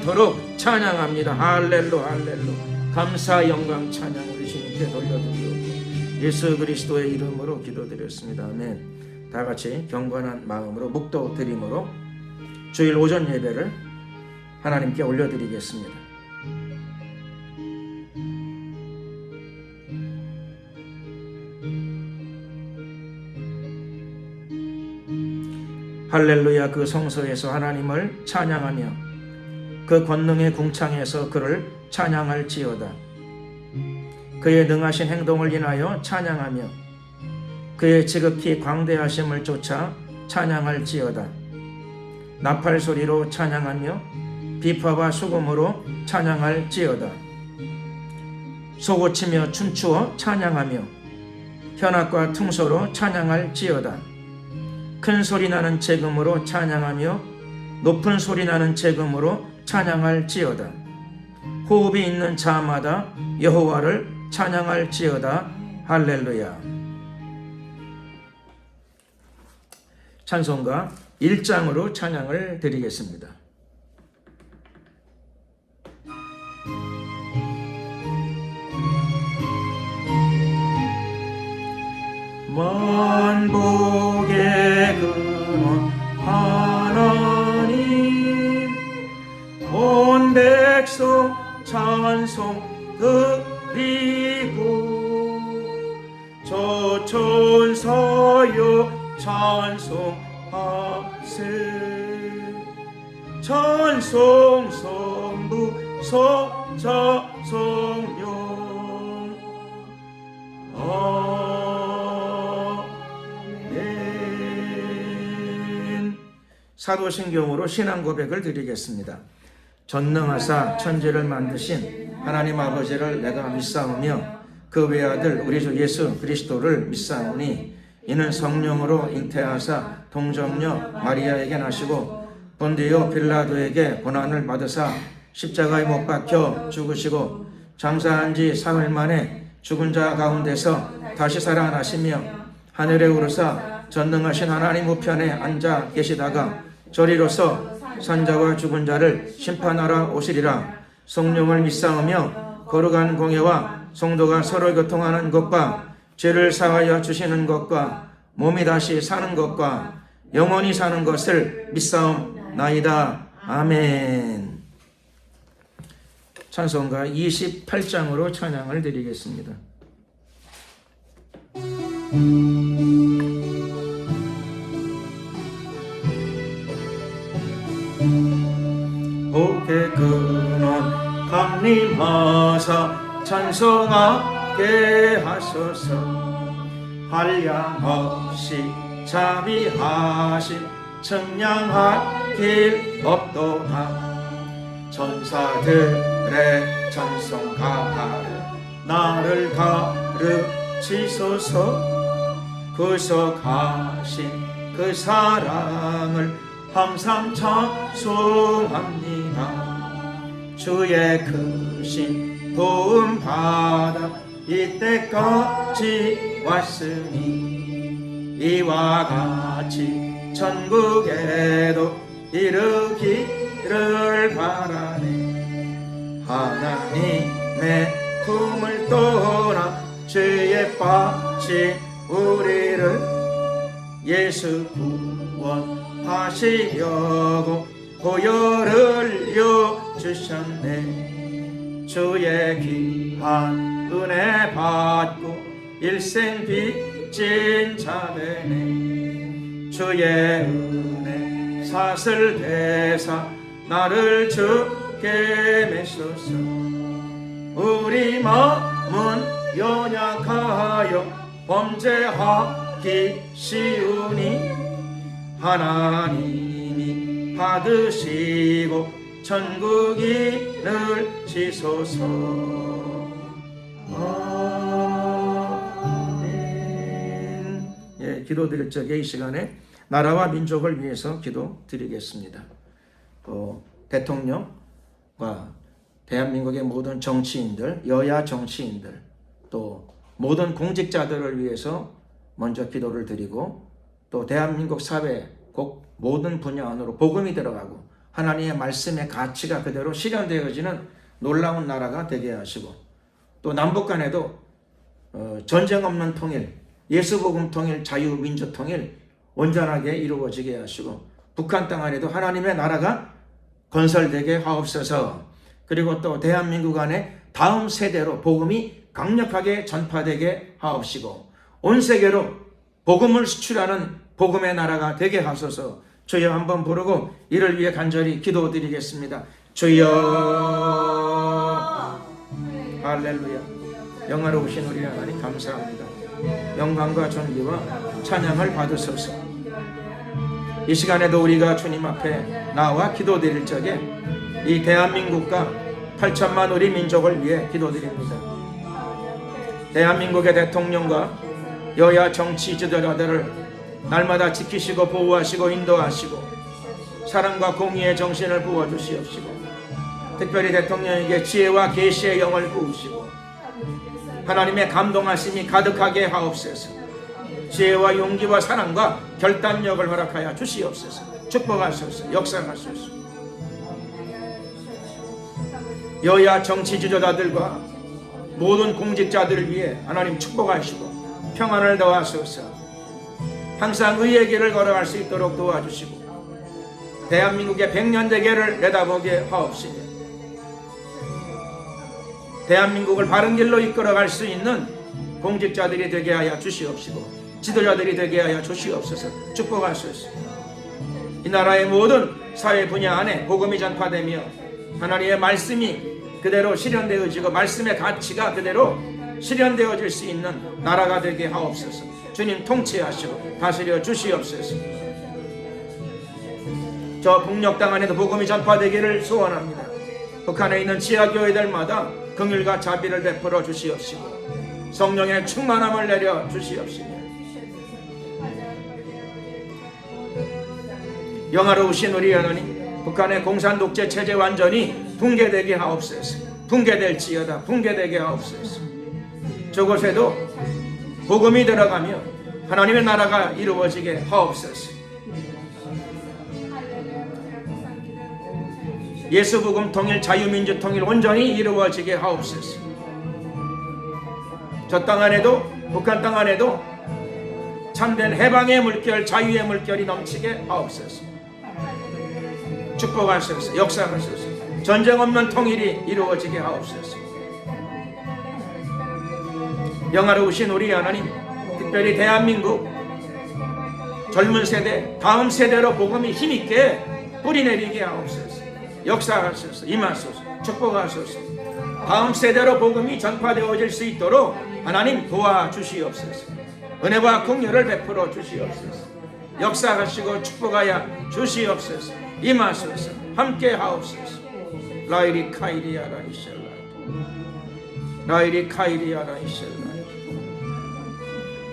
도록 찬양합니다. 할렐루 할렐루. 감사 영광 찬양 우리 주님께 돌려드리고 예수 그리스도의 이름으로 기도드렸습니다. 아멘. 다 같이 경건한 마음으로 묵도 드림으로 주일 오전 예배를 하나님께 올려드리겠습니다. 할렐루야. 그 성소에서 하나님을 찬양하며 그 권능의 궁창에서 그를 찬양할지어다. 그의 능하신 행동을 인하여 찬양하며 그의 지극히 광대하심을 쫓아 찬양할지어다. 나팔 소리로 찬양하며 비파와 수금으로 찬양할지어다. 소고치며 춤추어 찬양하며 현악과 퉁소로 찬양할지어다. 큰 소리 나는 재금으로 찬양하며 높은 소리 나는 재금으로 찬양할지어다. 호흡이 있는 자마다 여호와를 찬양할지어다. 할렐루야. 찬송가 1장으로 찬양을 드리겠습니다. 만복의 근원 하나님 온 백성 찬송 드리고 저천사여 찬송하세. 찬송 성부 성자 성령 아멘. 사도신경으로 신앙 고백을 드리겠습니다. 전능하사 천지를 만드신 하나님 아버지를 내가 믿사오며 그 외아들 우리 주 예수 그리스도를 믿사오니 이는 성령으로 잉태하사 동정녀 마리아에게 나시고 본디오 빌라도에게 고난을 받으사 십자가에 못 박혀 죽으시고 장사한 지 사흘 만에 죽은 자 가운데서 다시 살아나시며 하늘에 오르사 전능하신 하나님 우편에 앉아 계시다가 저리로서 산자와 죽은 자를 심판하러 오시리라. 성령을 믿사오며 거룩한 공예와 성도가 서로 교통하는 것과 죄를 사하여 주시는 것과 몸이 다시 사는 것과 영원히 사는 것을 믿사옵나이다. 아멘. 찬송가 28장으로 찬양을 드리겠습니다. 복의 근원 강림하사 찬송하게 하소서. 한량 없이 자비하신 청량할 길 없도다. 천사들의 찬송 가르 나를 가르치소서. 구속하신 그 사랑을 항상 찬송합니다. 주의 크신 도움 받아 이때까지 왔으니 이와 같이 천국에도 이르기를 바라네. 하나님의 품을 떠나 죄에 빠진 우리를 예수 구원하시려고 보혈을 주셨네. 주의 귀한 은혜 받고 일생 빚진 자 되네. 주의 은혜 사슬 대사 나를 주게 메소서. 우리 마음은 연약하여 범죄하기 쉬우니 하나님이 받으시고 천국이 늘지소서. 아멘. 예, 기도드릴 적에 이 시간에 나라와 민족을 위해서 기도드리겠습니다. 대통령과 대한민국의 모든 정치인들, 여야 정치인들, 또 모든 공직자들을 위해서 먼저 기도를 드리고 또 대한민국 사회 모든 분야 안으로 복음이 들어가고 하나님의 말씀의 가치가 그대로 실현되어지는 놀라운 나라가 되게 하시고, 또 남북 간에도 전쟁 없는 통일, 예수복음 통일, 자유민주 통일 온전하게 이루어지게 하시고, 북한 땅 안에도 하나님의 나라가 건설되게 하옵소서. 그리고 또 대한민국 안에 다음 세대로 복음이 강력하게 전파되게 하옵시고, 온 세계로 복음을 수출하는 복음의 나라가 되게 하소서. 주여 한번 부르고 이를 위해 간절히 기도드리겠습니다. 주여. 할렐루야. 영화로우신 우리 하나님 감사합니다. 영광과 존귀와 찬양을 받으소서. 이 시간에도 우리가 주님 앞에 나와 기도드릴 적에 이 대한민국과 8천만 우리 민족을 위해 기도드립니다. 대한민국의 대통령과 여야 정치 지도자들을 날마다 지키시고 보호하시고 인도하시고 사랑과 공의의 정신을 부어주시옵시고, 특별히 대통령에게 지혜와 계시의 영을 부으시고 하나님의 감동하심이 가득하게 하옵소서. 지혜와 용기와 사랑과 결단력을 허락하여 주시옵소서. 축복하소서. 역사하소서. 여야 정치 지도자들과 모든 공직자들을 위해 하나님 축복하시고 평안을 더하소서. 항상 의의 길을 걸어갈 수 있도록 도와주시고 대한민국의 100년 대계를 내다보게 하옵시며, 대한민국을 바른 길로 이끌어갈 수 있는 공직자들이 되게 하여 주시옵시고 지도자들이 되게 하여 주시옵소서. 축복하소서. 이 나라의 모든 사회 분야 안에 복음이 전파되며 하나님의 말씀이 그대로 실현되어지고 말씀의 가치가 그대로 실현되어질 수 있는 나라가 되게 하옵소서. 주님 통치하시고 다스려 주시옵소서. 저 북녘 땅 안에도 복음이 전파되기를 소원합니다. 북한에 있는 지하교회들마다 긍휼과 자비를 베풀어 주시옵시고 성령의 충만함을 내려 주시옵시며, 영화로우신 우리 하나님, 북한의 공산 독재 체제 완전히 붕괴되게 하옵소서. 붕괴될지어다. 붕괴되게 하옵소서. 저곳에도 복음이 들어가며 하나님의 나라가 이루어지게 하옵소서. 예수 복음 통일, 자유민주 통일 온전히 이루어지게 하옵소서. 저 땅 안에도, 북한 땅 안에도 참된 해방의 물결, 자유의 물결이 넘치게 하옵소서. 축복하소서. 역사하소서. 전쟁 없는 통일이 이루어지게 하옵소서. 영화로우신 우리 하나님, 특별히 대한민국 젊은 세대, 다음 세대로 복음이 힘있게 뿌리내리게 하옵소서. 역사하소서. 임하소서. 축복하소서. 다음 세대로 복음이 전파되어질 수 있도록 하나님 도와주시옵소서. 은혜와 긍휼을 베풀어 주시옵소서. 역사하시고 축복하여 주시옵소서. 임하소서. 함께 하옵소서. 라이리 카이리아라 이셀라, 라이리 카이리아라 이셀라,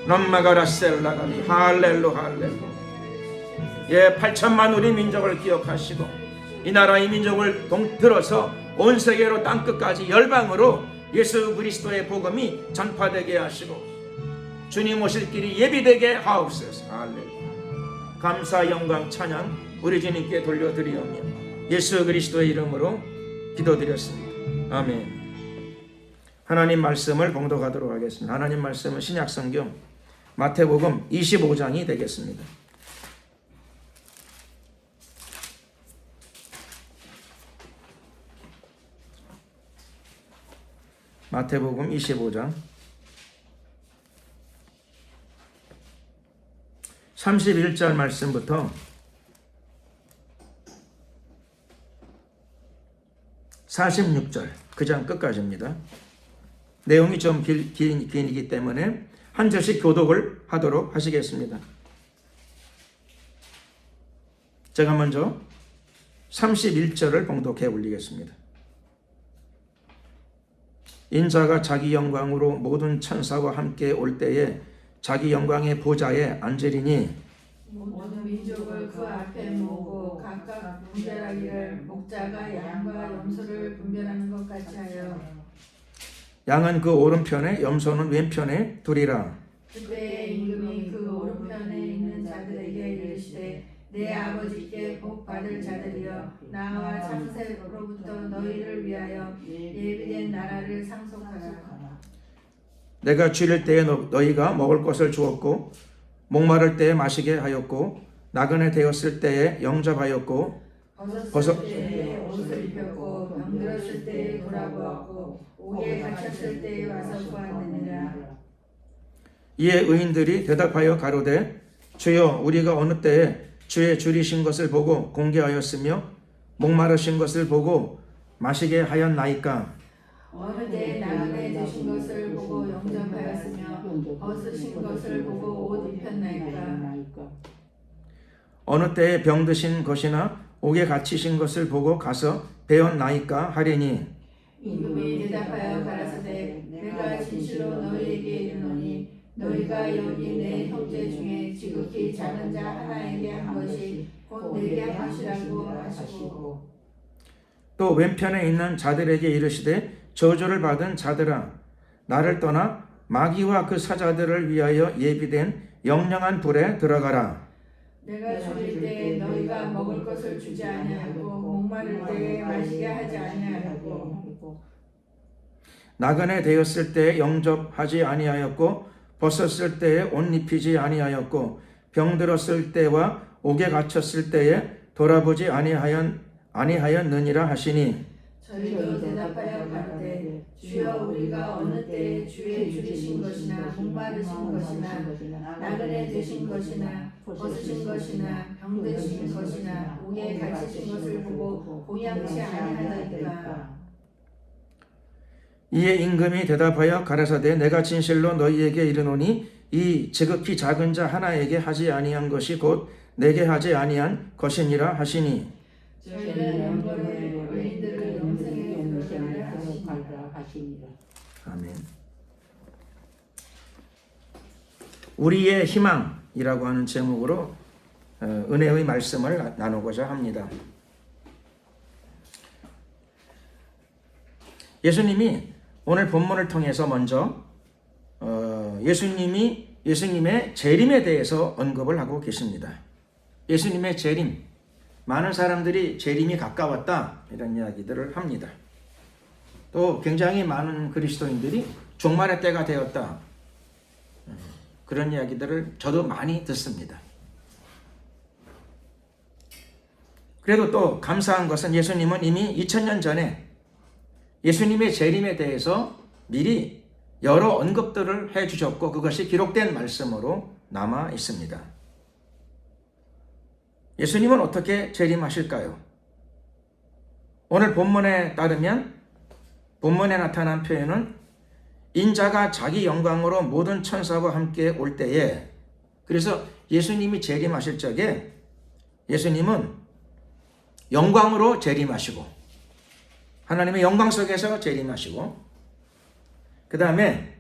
남마가라 셀라가니. 할렐루 할렐루. 예, 8천만 우리 민족을 기억하시고 이 나라 이 민족을 들어서 온 세계로 땅끝까지 열방으로 예수 그리스도의 복음이 전파되게 하시고 주님 오실 길이 예비되게 하옵소서. 할렐루야. 감사 영광 찬양 우리 주님께 돌려드리오며 예수 그리스도의 이름으로 기도드렸습니다. 아멘. 하나님 말씀을 봉독하도록 하겠습니다. 하나님 말씀은 신약성경 마태복음 25장이 되겠습니다. 마태복음 25장 31절 말씀부터 46절 그 장 끝까지입니다. 내용이 좀 긴이기 때문에 한 절씩 교독을 하도록 하시겠습니다. 제가 먼저 31절을 봉독해 올리겠습니다. 인자가 자기 영광으로 모든 천사와 함께 올 때에 자기 영광의 보좌에 앉으리니 모든 민족을 그 앞에 모으고 각각 분별하기를 목자가 양과 염소를 분별하는 것 같이 하여 양은 그 오른편에 염소는 왼편에 두리라. 그때에 임금이 그 오른편에 있는 자들에게 이르시되 내 아버지께 복 받을 자들이여 나와 창세로부터 너희를 위하여 예비된 나라를 상속하라. 내가 줄일 때에 너희가 먹을 것을 주었고 목마를 때에 마시게 하였고 나그네 되었을 때에 영접하였고 벗었을 때에 옷을 입혔고 병들었을 때에 돌아보았고 옥에 갇혔을 때에 와서 보았느니라. 이에 의인들이 대답하여 가로되 주여 우리가 어느 때에 주의 줄이신 것을 보고 공개하였으며 목마르신 것을 보고 마시게 하였나이까. 어느 때에 나그네 되신 것을 보고 영접하였으며 벗으신 것을 보고 옷 입혔나이까. 어느 때에 병드신 것이나 옥에 갇히신 것을 보고 가서 배웠나이까 하리니. 임금이 대답하여 가라사대 내가 진실로 너희에게 이르노니 너희가 여기 내 형제 중에 지극히 작은 자 하나에게 한 것이 곧 내게 한 것이라고 하시고 또 왼편에 있는 자들에게 이르시되 저주를 받은 자들아 나를 떠나 마귀와 그 사자들을 위하여 예비된 영영한 불에 들어가라. 내가 줄일 때 너희가 먹을 것을 주지 아니하고 목마를 때에 마시게 하지 아니하고 나그네 되었을 때에 영접하지 아니하였고 벗었을 때에 옷 입히지 아니하였고 병들었을 때와 옥에 갇혔을 때에 돌아보지 아니하였느니라 하시니. 저희도 대답하여 가로되 주여 우리가 어느 때에 주의 줄이신 것이나 목마르신 것이나 나그네 되신 것이나 벗으신 것이나 병드신 것이나 옥에 갇히신 것을 보고 공양치 아니하나이까. 이에 임금이 대답하여 가라사대 내가 진실로 너희에게 이르노니 이 지극히 작은 자 하나에게 하지 아니한 것이 곧 내게 하지 아니한 것이니라 하시니. 저희는 영벌의 의인들을 영생에 들어가리라 하시니라. 아멘. 우리의 희망이라고 하는 제목으로 은혜의 말씀을 나누고자 합니다. 예수님이 오늘 본문을 통해서 먼저 예수님의 재림에 대해서 언급을 하고 계십니다. 예수님의 재림, 많은 사람들이 재림이 가까웠다 이런 이야기들을 합니다. 또 굉장히 많은 그리스도인들이 종말의 때가 되었다 그런 이야기들을 저도 많이 듣습니다. 그래도 또 감사한 것은 예수님은 이미 2000년 전에 예수님의 재림에 대해서 미리 여러 언급들을 해주셨고 그것이 기록된 말씀으로 남아 있습니다. 예수님은 어떻게 재림하실까요? 오늘 본문에 따르면 본문에 나타난 표현은 인자가 자기 영광으로 모든 천사와 함께 올 때에, 그래서 예수님이 재림하실 적에 예수님은 영광으로 재림하시고 하나님의 영광 속에서 재림하시고 그 다음에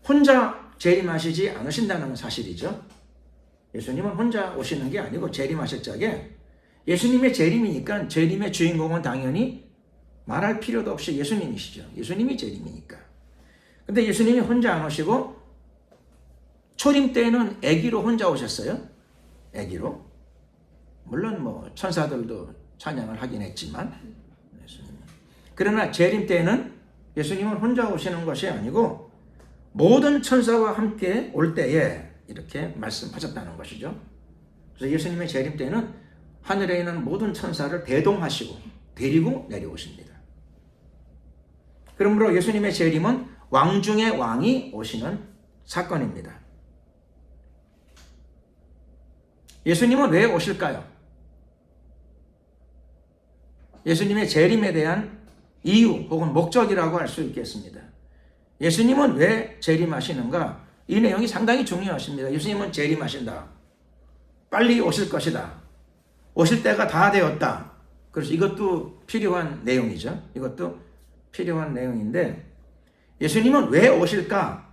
혼자 재림하시지 않으신다는 사실이죠. 예수님은 혼자 오시는 게 아니고 재림하실 적에 예수님의 재림이니까 재림의 주인공은 당연히 말할 필요도 없이 예수님이시죠. 예수님이 재림이니까. 근데 예수님이 혼자 안 오시고 초림 때에는 아기로 혼자 오셨어요. 아기로. 물론 뭐 천사들도 찬양을 하긴 했지만 예수님. 그러나 재림 때에는 예수님은 혼자 오시는 것이 아니고 모든 천사와 함께 올 때에 이렇게 말씀하셨다는 것이죠. 그래서 예수님의 재림 때는 하늘에 있는 모든 천사를 대동하시고 데리고 내려오십니다. 그러므로 예수님의 재림은 왕 중의 왕이 오시는 사건입니다. 예수님은 왜 오실까요? 예수님의 재림에 대한 이유 혹은 목적이라고 할 수 있겠습니다. 예수님은 왜 재림하시는가? 이 내용이 상당히 중요하십니다. 예수님은 재림하신다. 빨리 오실 것이다. 오실 때가 다 되었다. 그래서 이것도 필요한 내용이죠. 이것도 필요한 내용인데 예수님은 왜 오실까?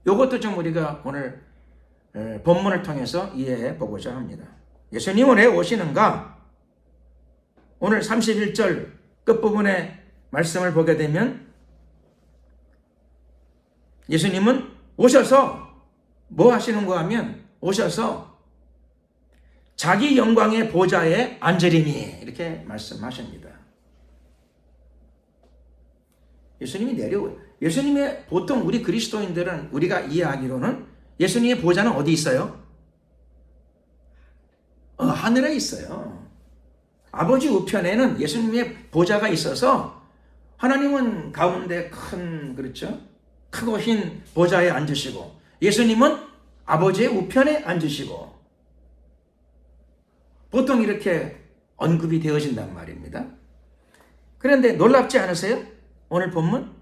이것도 좀 우리가 오늘 본문을 통해서 이해해 보고자 합니다. 예수님은 왜 오시는가? 오늘 31절 끝부분의 말씀을 보게 되면 예수님은 오셔서 뭐 하시는가 하면 오셔서 자기 영광의 보좌에 앉으리니 이렇게 말씀하십니다. 예수님이 예수님의 보통 우리 그리스도인들은 우리가 이해하기로는 예수님의 보좌는 어디 있어요? 하늘에 있어요. 아버지 우편에는 예수님의 보좌가 있어서 하나님은 가운데 그렇죠? 크고 흰 보좌에 앉으시고 예수님은 아버지의 우편에 앉으시고 보통 이렇게 언급이 되어진단 말입니다. 그런데 놀랍지 않으세요? 오늘 본문?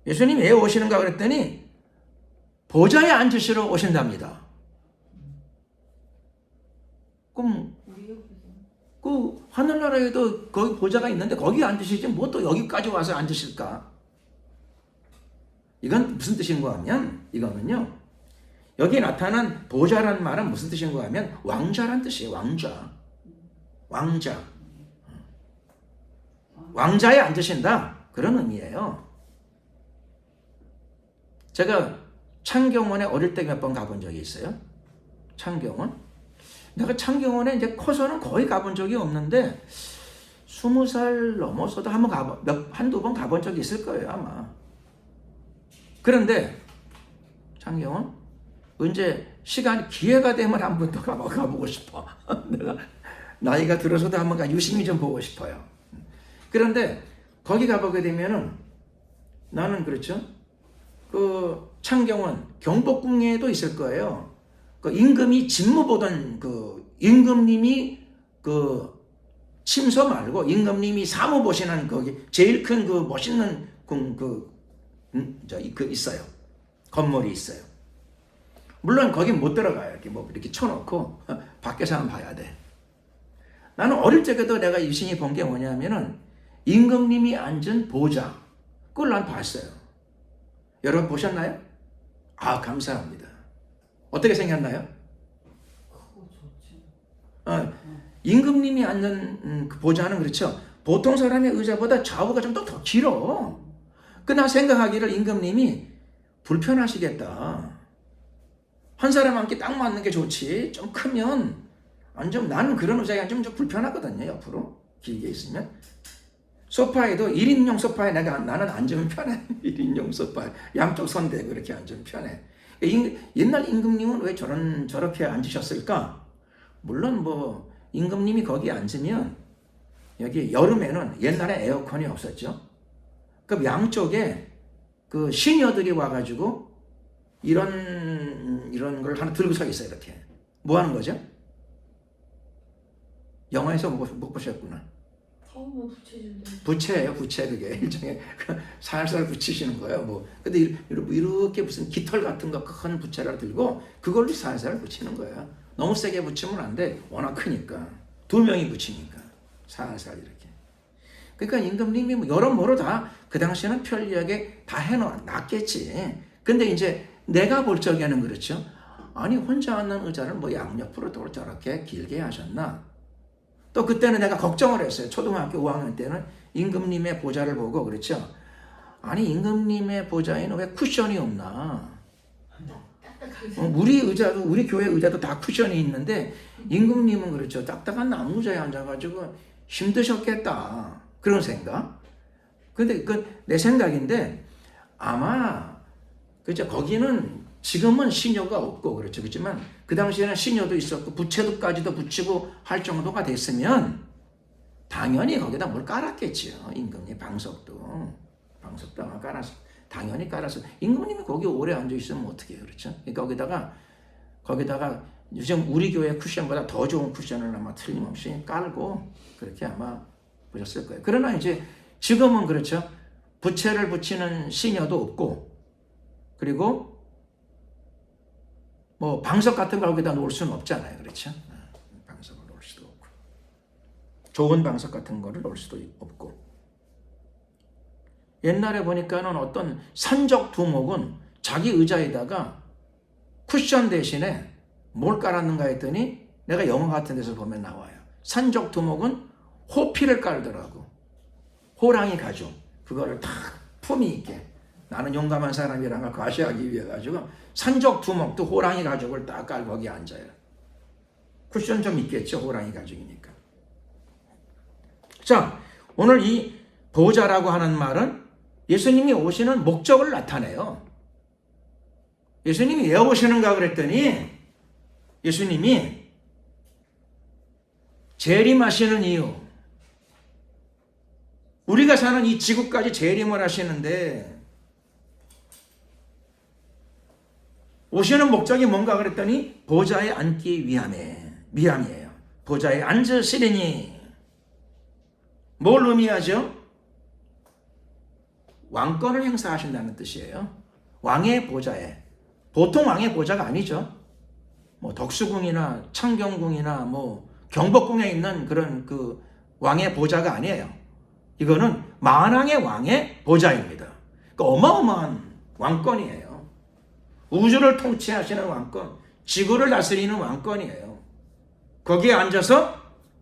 예수님이 왜 오시는가 그랬더니 보좌에 앉으시러 오신답니다. 그럼 그 하늘나라에도 거기 보좌가 있는데 거기 앉으시지 뭐 또 여기까지 와서 앉으실까? 이건 무슨 뜻인가 하면 이거는요. 여기 나타난 보좌란 말은 무슨 뜻인가 하면 왕자란 뜻이에요. 왕자. 왕자에 앉으신다. 그런 의미예요. 제가 창경원에 어릴 때 몇 번 가본 적이 있어요. 창경원. 내가 창경원에 이제 커서는 거의 가본 적이 없는데 20살 넘어서도 한두 번 가본 적이 있을 거예요, 아마. 그런데 창경원 언제 기회가 되면 한 번 더 가보고 싶어. 내가 나이가 들어서도 한번 유심히 좀 보고 싶어요. 그런데 거기 가보게 되면은 나는 그렇죠. 그 창경원 경복궁에도 있을 거예요. 그 임금이 직무 보던 그 임금님이 그 침서 말고 임금님이 사무 보시는 거기 제일 큰 그 멋있는 있어요. 건물이 있어요. 물론 거긴 못 들어가요. 이렇게 뭐 이렇게 쳐놓고 밖에서 한번 봐야 돼. 나는 어릴 적에도 내가 유심히 본 게 뭐냐면은 임금님이 앉은 보좌 그걸 난 봤어요. 여러분 보셨나요? 감사합니다. 어떻게 생겼나요? 임금님이 앉는 그 보좌는 그렇죠. 보통 사람의 의자보다 좌우가 좀 더 길어. 그나 생각하기를 임금님이 불편하시겠다. 한 사람 앉기 딱 맞는 게 좋지. 좀 크면 나는 그런 의자에 앉으면 좀 불편하거든요. 옆으로 길게 있으면. 소파에도 1인용 소파에 나는 앉으면 편해. 1인용 소파 양쪽 선 대고 이렇게 앉으면 편해. 옛날 임금님은 왜 저렇게 앉으셨을까? 물론 뭐 임금님이 거기 앉으면 여기 여름에는 옛날에 에어컨이 없었죠. 그럼 양쪽에 그 시녀들이 와가지고 이런 걸 하나 들고 서 있어요. 이렇게 뭐 하는 거죠? 영화에서 못 보셨구나. 부채예요, 부채. 그게 일종의 살살 붙이시는 거예요. 뭐 근데 이렇게 무슨 깃털 같은 거 큰 부채를 들고 그걸로 살살 붙이는 거예요. 너무 세게 붙이면 안 돼. 워낙 크니까 2명이 붙이니까 살살 이렇게. 그러니까 임금님이 뭐 여러모로 다 그 당시에는 편리하게 다 해놨겠지. 근데 이제 내가 볼 적에는 그렇죠. 아니 혼자 앉는 의자를 뭐 양옆으로 또 저렇게 길게 하셨나? 또 그때는 내가 걱정을 했어요. 초등학교 5학년 때는 임금님의 보좌를 보고 그렇죠. 아니 임금님의 보좌에는 왜 쿠션이 없나? 우리 교회 의자도 다 쿠션이 있는데 임금님은 그렇죠. 딱딱한 나무 의자에 앉아가지고 힘드셨겠다. 그런 생각. 근데 내 생각인데 아마 그죠. 거기는 지금은 시녀가 없고 그렇죠. 그렇지만 그 당시에는 시녀도 있었고 부채도까지도 붙이고 할 정도가 됐으면 당연히 거기다 뭘 깔았겠지요. 임금님 방석도 아마 깔았어. 당연히 깔았어. 임금님이 거기 오래 앉아 있으면 어떻게 해요, 그렇죠? 그러니까 거기다가 요즘 우리 교회 쿠션보다 더 좋은 쿠션을 아마 틀림없이 깔고 그렇게 아마 보셨을 거예요. 그러나 이제 지금은 그렇죠. 부채를 붙이는 시녀도 없고 그리고 뭐 방석 같은 걸 거기다 놓을 수는 없잖아요. 그렇죠? 방석을 놓을 수도 없고 좋은 방석 같은 거를 놓을 수도 없고 옛날에 보니까는 어떤 산적 두목은 자기 의자에다가 쿠션 대신에 뭘 깔았는가 했더니 내가 영화 같은 데서 보면 나와요. 산적 두목은 호피를 깔더라고. 호랑이 가죽 그거를 탁 품위 있게 나는 용감한 사람이라는 걸 과시하기 위해 가지고 산적 두목도 호랑이 가죽을 딱 깔고 거기 앉아요. 쿠션 좀 있겠죠. 호랑이 가죽이니까. 자, 오늘 이 보좌라고 하는 말은 예수님이 오시는 목적을 나타내요. 예수님이 왜 오시는가 그랬더니 예수님이 재림하시는 이유, 우리가 사는 이 지구까지 재림을 하시는데 오시는 목적이 뭔가 그랬더니 보좌에 앉기 위함이에요. 보좌에 앉으시리니 뭘 의미하죠? 왕권을 행사하신다는 뜻이에요. 왕의 보좌에. 보통 왕의 보좌가 아니죠. 뭐 덕수궁이나 창경궁이나 뭐 경복궁에 있는 그런 그 왕의 보좌가 아니에요. 이거는 만왕의 왕의 보좌입니다. 그러니까 어마어마한 왕권이에요. 우주를 통치하시는 왕권, 지구를 다스리는 왕권이에요. 거기에 앉아서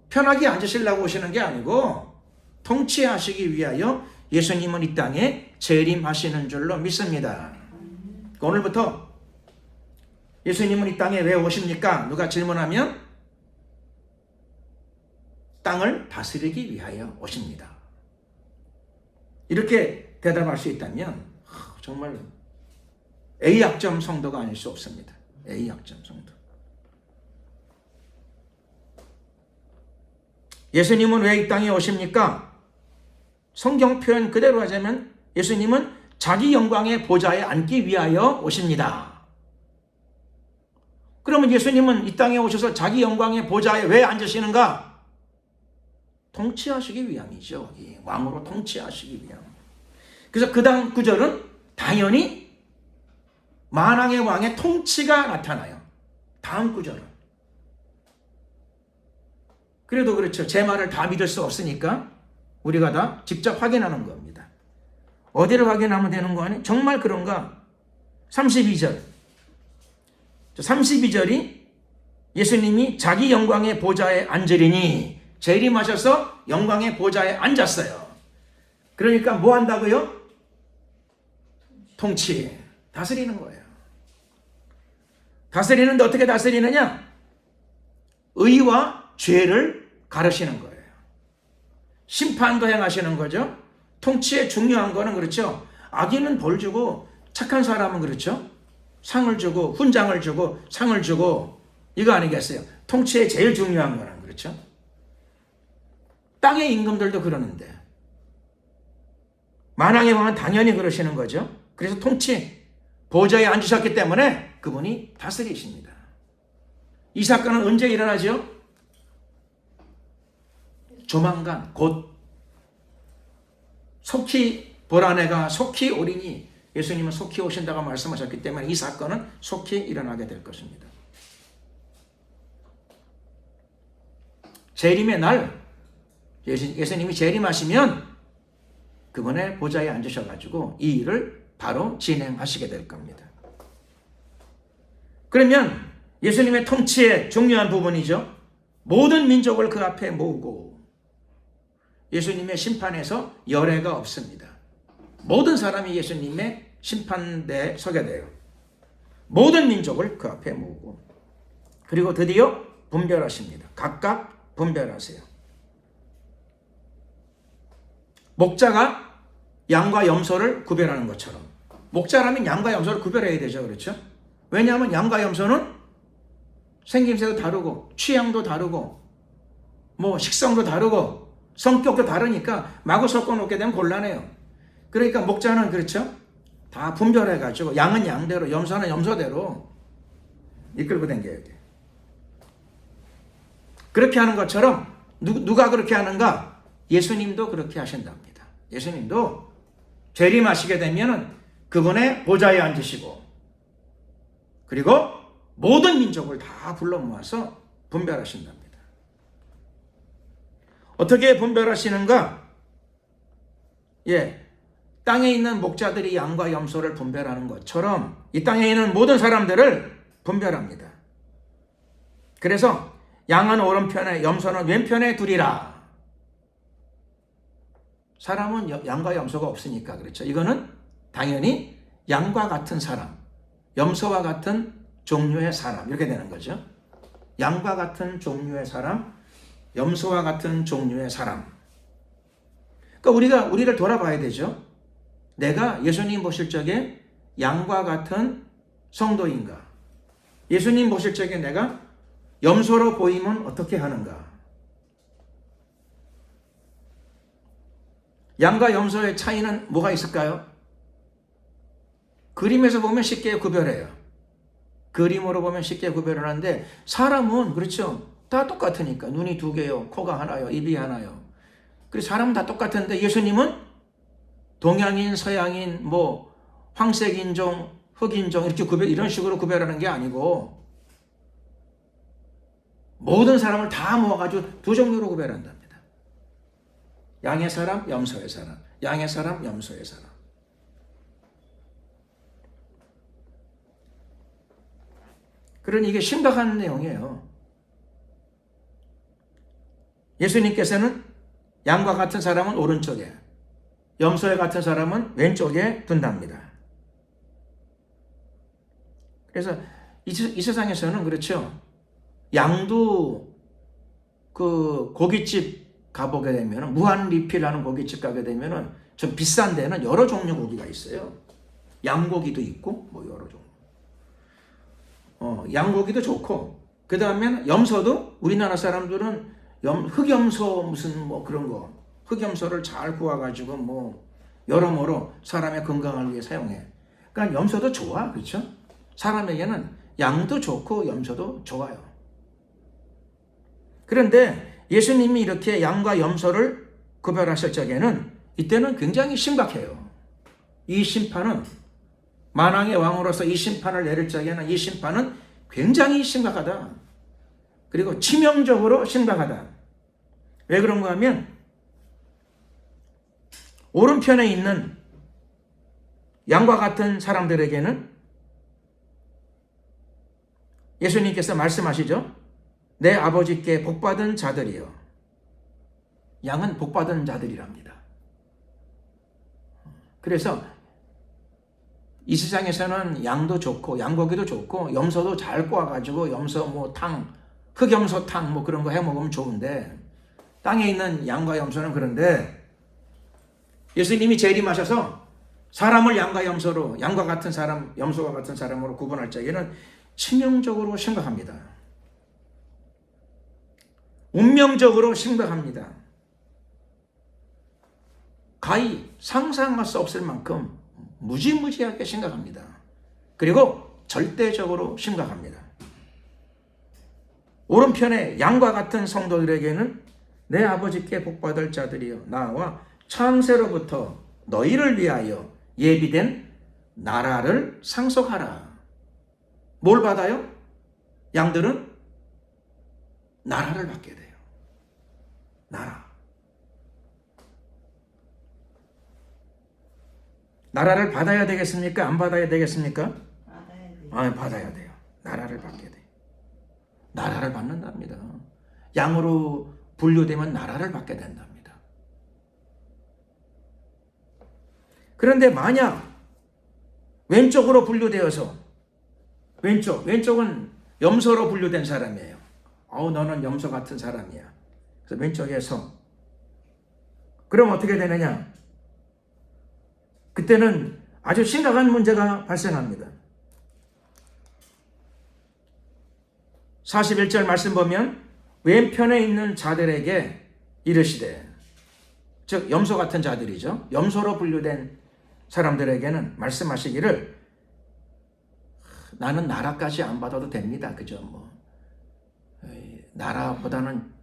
편하게 앉으시려고 오시는 게 아니고 통치하시기 위하여 예수님은 이 땅에 재림하시는 줄로 믿습니다. 오늘부터 예수님은 이 땅에 왜 오십니까? 누가 질문하면 땅을 다스리기 위하여 오십니다. 이렇게 대답할 수 있다면 정말 A학점 성도가 아닐 수 없습니다. A학점 성도. 예수님은 왜 이 땅에 오십니까? 성경 표현 그대로 하자면 예수님은 자기 영광의 보좌에 앉기 위하여 오십니다. 그러면 예수님은 이 땅에 오셔서 자기 영광의 보좌에 왜 앉으시는가? 통치하시기 위함이죠. 왕으로 통치하시기 위함. 그래서 그 다음 구절은 당연히 만왕의 왕의 통치가 나타나요. 다음 구절은. 그래도 그렇죠. 제 말을 다 믿을 수 없으니까 우리가 다 직접 확인하는 겁니다. 어디를 확인하면 되는 거 아니? 정말 그런가? 32절. 32절이 예수님이 자기 영광의 보좌에 앉으리니 재림하셔서 영광의 보좌에 앉았어요. 그러니까 뭐 한다고요? 통치, 다스리는 거예요. 다스리는데 어떻게 다스리느냐? 의와 죄를 가르시는 거예요. 심판도 행하시는 거죠. 통치의 중요한 거는 그렇죠. 악인은 벌 주고 착한 사람은 그렇죠. 상을 주고 훈장을 주고 상을 주고 이거 아니겠어요? 통치의 제일 중요한 거는 그렇죠. 땅의 임금들도 그러는데 만왕의 왕은 당연히 그러시는 거죠. 그래서 통치, 보좌에 앉으셨기 때문에 그분이 다스리십니다. 이 사건은 언제 일어나죠? 조만간 곧 속히 보란 해가 속히 오리니 예수님은 속히 오신다고 말씀하셨기 때문에 이 사건은 속히 일어나게 될 것입니다. 재림의 날 예수님이 재림하시면 그분의 보좌에 앉으셔가지고 이 일을 바로 진행하시게 될 겁니다. 그러면 예수님의 통치의 중요한 부분이죠. 모든 민족을 그 앞에 모으고 예수님의 심판에서 열애가 없습니다. 모든 사람이 예수님의 심판대에 서게 돼요. 모든 민족을 그 앞에 모으고 그리고 드디어 분별하십니다. 각각 분별하세요. 목자가 양과 염소를 구별하는 것처럼 목자라면 양과 염소를 구별해야 되죠. 그렇죠? 왜냐하면 양과 염소는 생김새도 다르고 취향도 다르고 뭐 식성도 다르고 성격도 다르니까 마구 섞어놓게 되면 곤란해요. 그러니까 목자는 그렇죠? 다 분별해가지고 양은 양대로 염소는 염소대로 이끌고 다녀야 돼요. 그렇게 하는 것처럼 누가 그렇게 하는가? 예수님도 그렇게 하신답니다. 예수님도 재림하시게 되면 그분의 보좌에 앉으시고 그리고 모든 민족을 다 불러 모아서 분별하신답니다. 어떻게 분별하시는가? 땅에 있는 목자들이 양과 염소를 분별하는 것처럼 이 땅에 있는 모든 사람들을 분별합니다. 그래서 양은 오른편에 염소는 왼편에 두리라. 사람은 양과 염소가 없으니까 그렇죠. 이거는 당연히 양과 같은 사람, 염소와 같은 종류의 사람 이렇게 되는 거죠. 양과 같은 종류의 사람, 염소와 같은 종류의 사람. 그러니까 우리를 돌아봐야 되죠. 내가 예수님 보실 적에 양과 같은 성도인가? 예수님 보실 적에 내가 염소로 보이면 어떻게 하는가? 양과 염소의 차이는 뭐가 있을까요? 그림에서 보면 쉽게 구별해요. 그림으로 보면 쉽게 구별을 하는데 사람은 그렇죠. 다 똑같으니까 눈이 두 개요, 코가 하나요, 입이 하나요. 그래서 사람은 다 똑같은데 예수님은 동양인, 서양인, 뭐 황색인종, 흑인종 이렇게 이런 식으로 구별하는 게 아니고 모든 사람을 다 모아가지고 두 종류로 구별한답니다. 양의 사람, 염소의 사람. 양의 사람, 염소의 사람. 그러니 이게 심각한 내용이에요. 예수님께서는 양과 같은 사람은 오른쪽에, 염소와 같은 사람은 왼쪽에 둔답니다. 그래서 이 세상에서는 그렇죠. 양도 그 고깃집 가보게 되면, 무한 리필하는 고깃집 가게 되면 좀 비싼 데는 여러 종류 고기가 있어요. 양고기도 있고 뭐 여러 종류. 양고기도 좋고, 그 다음에 염소도 우리나라 사람들은 흑염소 무슨 뭐 그런 거, 흑염소를 잘 구워가지고 뭐 여러모로 사람의 건강을 위해 사용해. 그러니까 염소도 좋아, 그렇죠? 사람에게는 양도 좋고 염소도 좋아요. 그런데 예수님이 이렇게 양과 염소를 구별하실 적에는 이때는 굉장히 심각해요. 이 심판은 만왕의 왕으로서 이 심판을 내릴 적에는 이 심판은 굉장히 심각하다. 그리고 치명적으로 심각하다. 왜 그런가 하면 오른편에 있는 양과 같은 사람들에게는 예수님께서 말씀하시죠. 내 아버지께 복받은 자들이요. 양은 복받은 자들이랍니다. 그래서 이 세상에서는 양도 좋고 양고기도 좋고 염소도 잘 구워가지고 염소 뭐 탕, 흑염소탕 뭐 그런 거 해 먹으면 좋은데 땅에 있는 양과 염소는 그런데 예수님이 재림하셔서 사람을 양과 염소로, 양과 같은 사람, 염소와 같은 사람으로 구분할 적에는 치명적으로 심각합니다. 운명적으로 심각합니다. 가히 상상할 수 없을 만큼 무지무지하게 심각합니다. 그리고 절대적으로 심각합니다. 오른편에 양과 같은 성도들에게는 내 아버지께 복받을 자들이여 나와 창세로부터 너희를 위하여 예비된 나라를 상속하라. 뭘 받아요? 양들은 나라를 받게 돼요. 나라. 나라를 받아야 되겠습니까? 안 받아야 되겠습니까? 받아야 돼요. 나라를 받게 돼요. 나라를 받는답니다. 양으로 분류되면 나라를 받게 된답니다. 그런데 만약 왼쪽으로 분류되어서 왼쪽은 염소로 분류된 사람이에요. 너는 염소 같은 사람이야. 그래서 왼쪽에서 그럼 어떻게 되느냐? 그때는 아주 심각한 문제가 발생합니다. 41절 말씀 보면 왼편에 있는 자들에게 이르시되, 즉 염소 같은 자들이죠. 염소로 분류된 사람들에게는 말씀하시기를 나는 나라까지 안 받아도 됩니다. 그죠? 뭐 나라보다는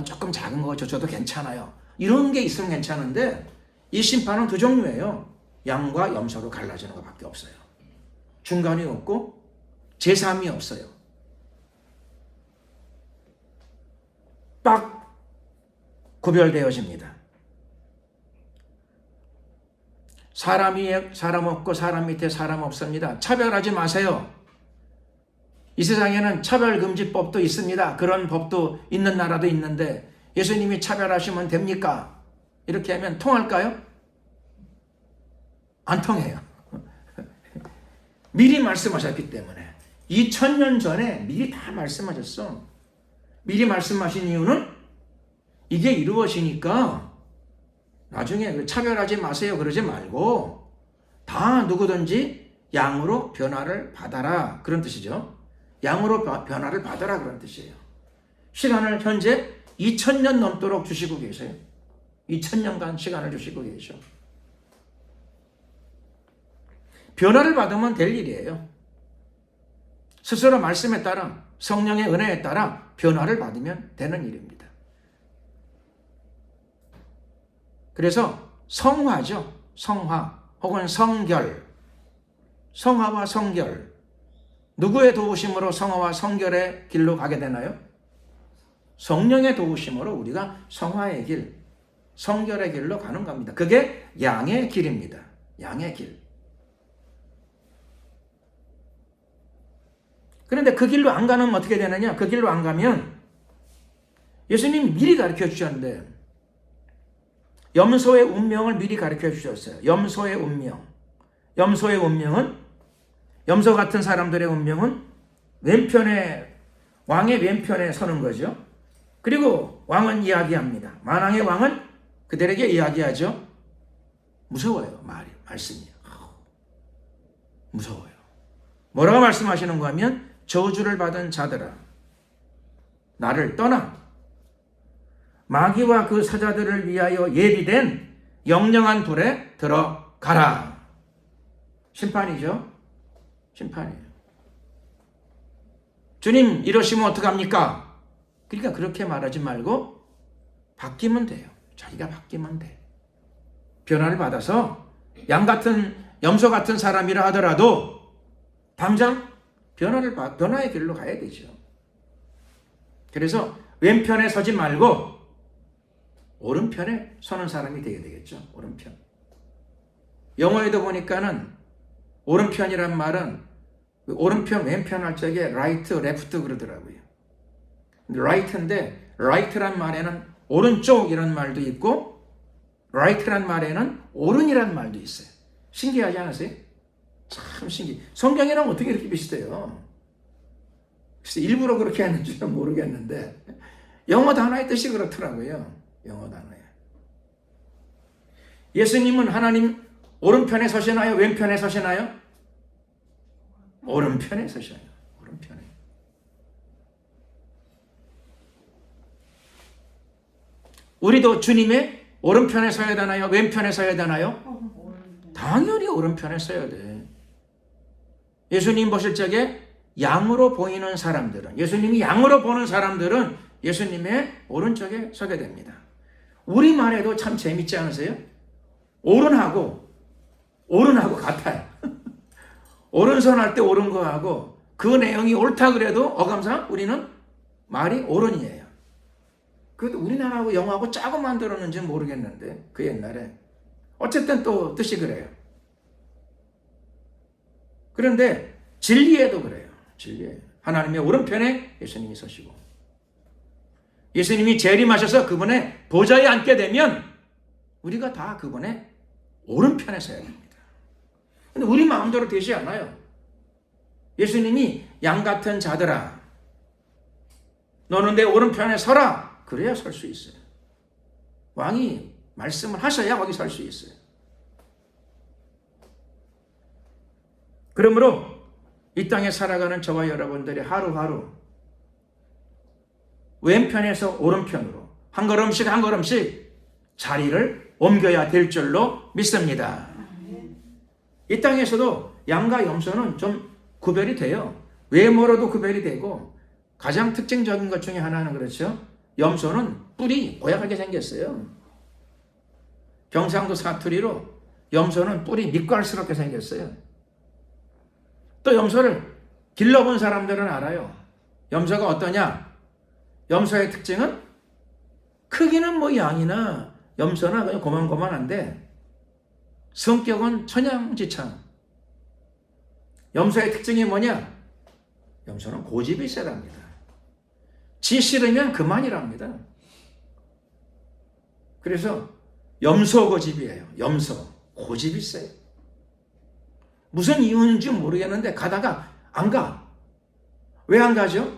조금 작은 거 줘도 괜찮아요. 이런 게 있으면 괜찮은데 이 심판은 두 종류예요. 양과 염소로 갈라지는 것밖에 없어요. 중간이 없고 제3이 없어요. 딱 구별되어집니다. 사람 위에 사람 없고 사람 밑에 사람 없습니다. 차별하지 마세요. 이 세상에는 차별금지법도 있습니다. 그런 법도 있는 나라도 있는데 예수님이 차별하시면 됩니까? 이렇게 하면 통할까요? 안 통해요. 미리 말씀하셨기 때문에 2000년 전에 미리 다 말씀하셨어. 미리 말씀하신 이유는 이게 이루어지니까 나중에 차별하지 마세요 그러지 말고 다 누구든지 양으로 변화를 받아라 그런 뜻이죠. 양으로 변화를 받아라 그런 뜻이에요. 시간을 현재 2000년 넘도록 주시고 계세요. 2000년간 시간을 주시고 계셔. 변화를 받으면 될 일이에요. 스스로 말씀에 따라 성령의 은혜에 따라 변화를 받으면 되는 일입니다. 그래서 성화죠. 성화 혹은 성결. 성화와 성결. 누구의 도우심으로 성화와 성결의 길로 가게 되나요? 성령의 도우심으로 우리가 성화의 길, 성결의 길로 가는 겁니다. 그게 양의 길입니다. 양의 길. 그런데 그 길로 안 가면 어떻게 되느냐? 그 길로 안 가면 예수님이 미리 가르쳐 주셨는데 염소의 운명을 미리 가르쳐 주셨어요. 염소의 운명. 염소의 운명은 염소 같은 사람들의 운명은 왕의 왼편에 서는 거죠. 그리고 왕은 이야기합니다. 만왕의 왕은 그들에게 이야기하죠. 무서워요. 말씀이. 무서워요. 뭐라고 말씀하시는가 하면 저주를 받은 자들아 나를 떠나 마귀와 그 사자들을 위하여 예비된 영영한 불에 들어가라. 심판이죠. 심판이에요. 주님 이러시면 어떡합니까? 그러니까 그렇게 말하지 말고 바뀌면 돼요. 자기가 바뀌면 돼. 변화를 받아서 염소 같은 사람이라 하더라도 당장 변화의 길로 가야 되죠. 그래서 왼편에 서지 말고 오른편에 서는 사람이 되어야 되겠죠. 오른편. 영어에도 보니까는 오른편이란 말은 오른편 왼편 할 적에 right, left 그러더라고요. right인데 right란 말에는 오른쪽 이런 말도 있고 right란 말에는 오른이란 말도 있어요. 신기하지 않으세요? 참 신기해. 성경이랑 어떻게 이렇게 비슷해요? 글쎄 일부러 그렇게 했는지는 모르겠는데 영어 단어의 뜻이 그렇더라고요. 영어 단어에. 예수님은 하나님 오른편에 서시나요? 왼편에 서시나요? 오른편에 서셔요. 오른편에. 우리도 주님의 오른편에 서야 되나요? 왼편에 서야 되나요? 당연히 오른편에 서야 돼. 예수님 보실 적에 양으로 보이는 사람들은, 예수님이 양으로 보는 사람들은 예수님의 오른쪽에 서게 됩니다. 우리말에도 참 재밌지 않으세요? 오른하고 같아요. 오른손 할 때 옳은 거하고 그 내용이 옳다 그래도 어감상 우리는 말이 오른이에요. 그것도 우리나라하고 영어하고 짜고 만들었는지 모르겠는데 그 옛날에 어쨌든 또 뜻이 그래요. 그런데 진리에도 그래요. 진리에 하나님의 오른편에 예수님이 서시고 예수님이 재림하셔서 그분의 보좌에 앉게 되면 우리가 다 그분의 오른편에 서야 됩니다. 근데 우리 마음대로 되지 않아요. 예수님이 양 같은 자들아 너는 내 오른편에 서라. 그래야 설 수 있어요. 왕이 말씀을 하셔야 거기 설 수 있어요. 그러므로 이 땅에 살아가는 저와 여러분들이 하루하루 왼편에서 오른편으로 한 걸음씩 한 걸음씩 자리를 옮겨야 될 줄로 믿습니다. 이 땅에서도 양과 염소는 좀 구별이 돼요. 외모로도 구별이 되고 가장 특징적인 것 중에 하나는 그렇죠. 염소는 뿔이 고약하게 생겼어요. 경상도 사투리로 염소는 뿔이 밑갈스럽게 생겼어요. 또 염소를 길러본 사람들은 알아요. 염소가 어떠냐? 염소의 특징은 크기는 뭐 양이나 염소나 그냥 고만고만한데 성격은 천양지창. 염소의 특징이 뭐냐? 염소는 고집이 세답니다. 지 싫으면 그만이랍니다. 그래서 염소 고집이에요. 염소 고집이 세요. 무슨 이유인지 모르겠는데 가다가 안 가. 왜 안 가죠?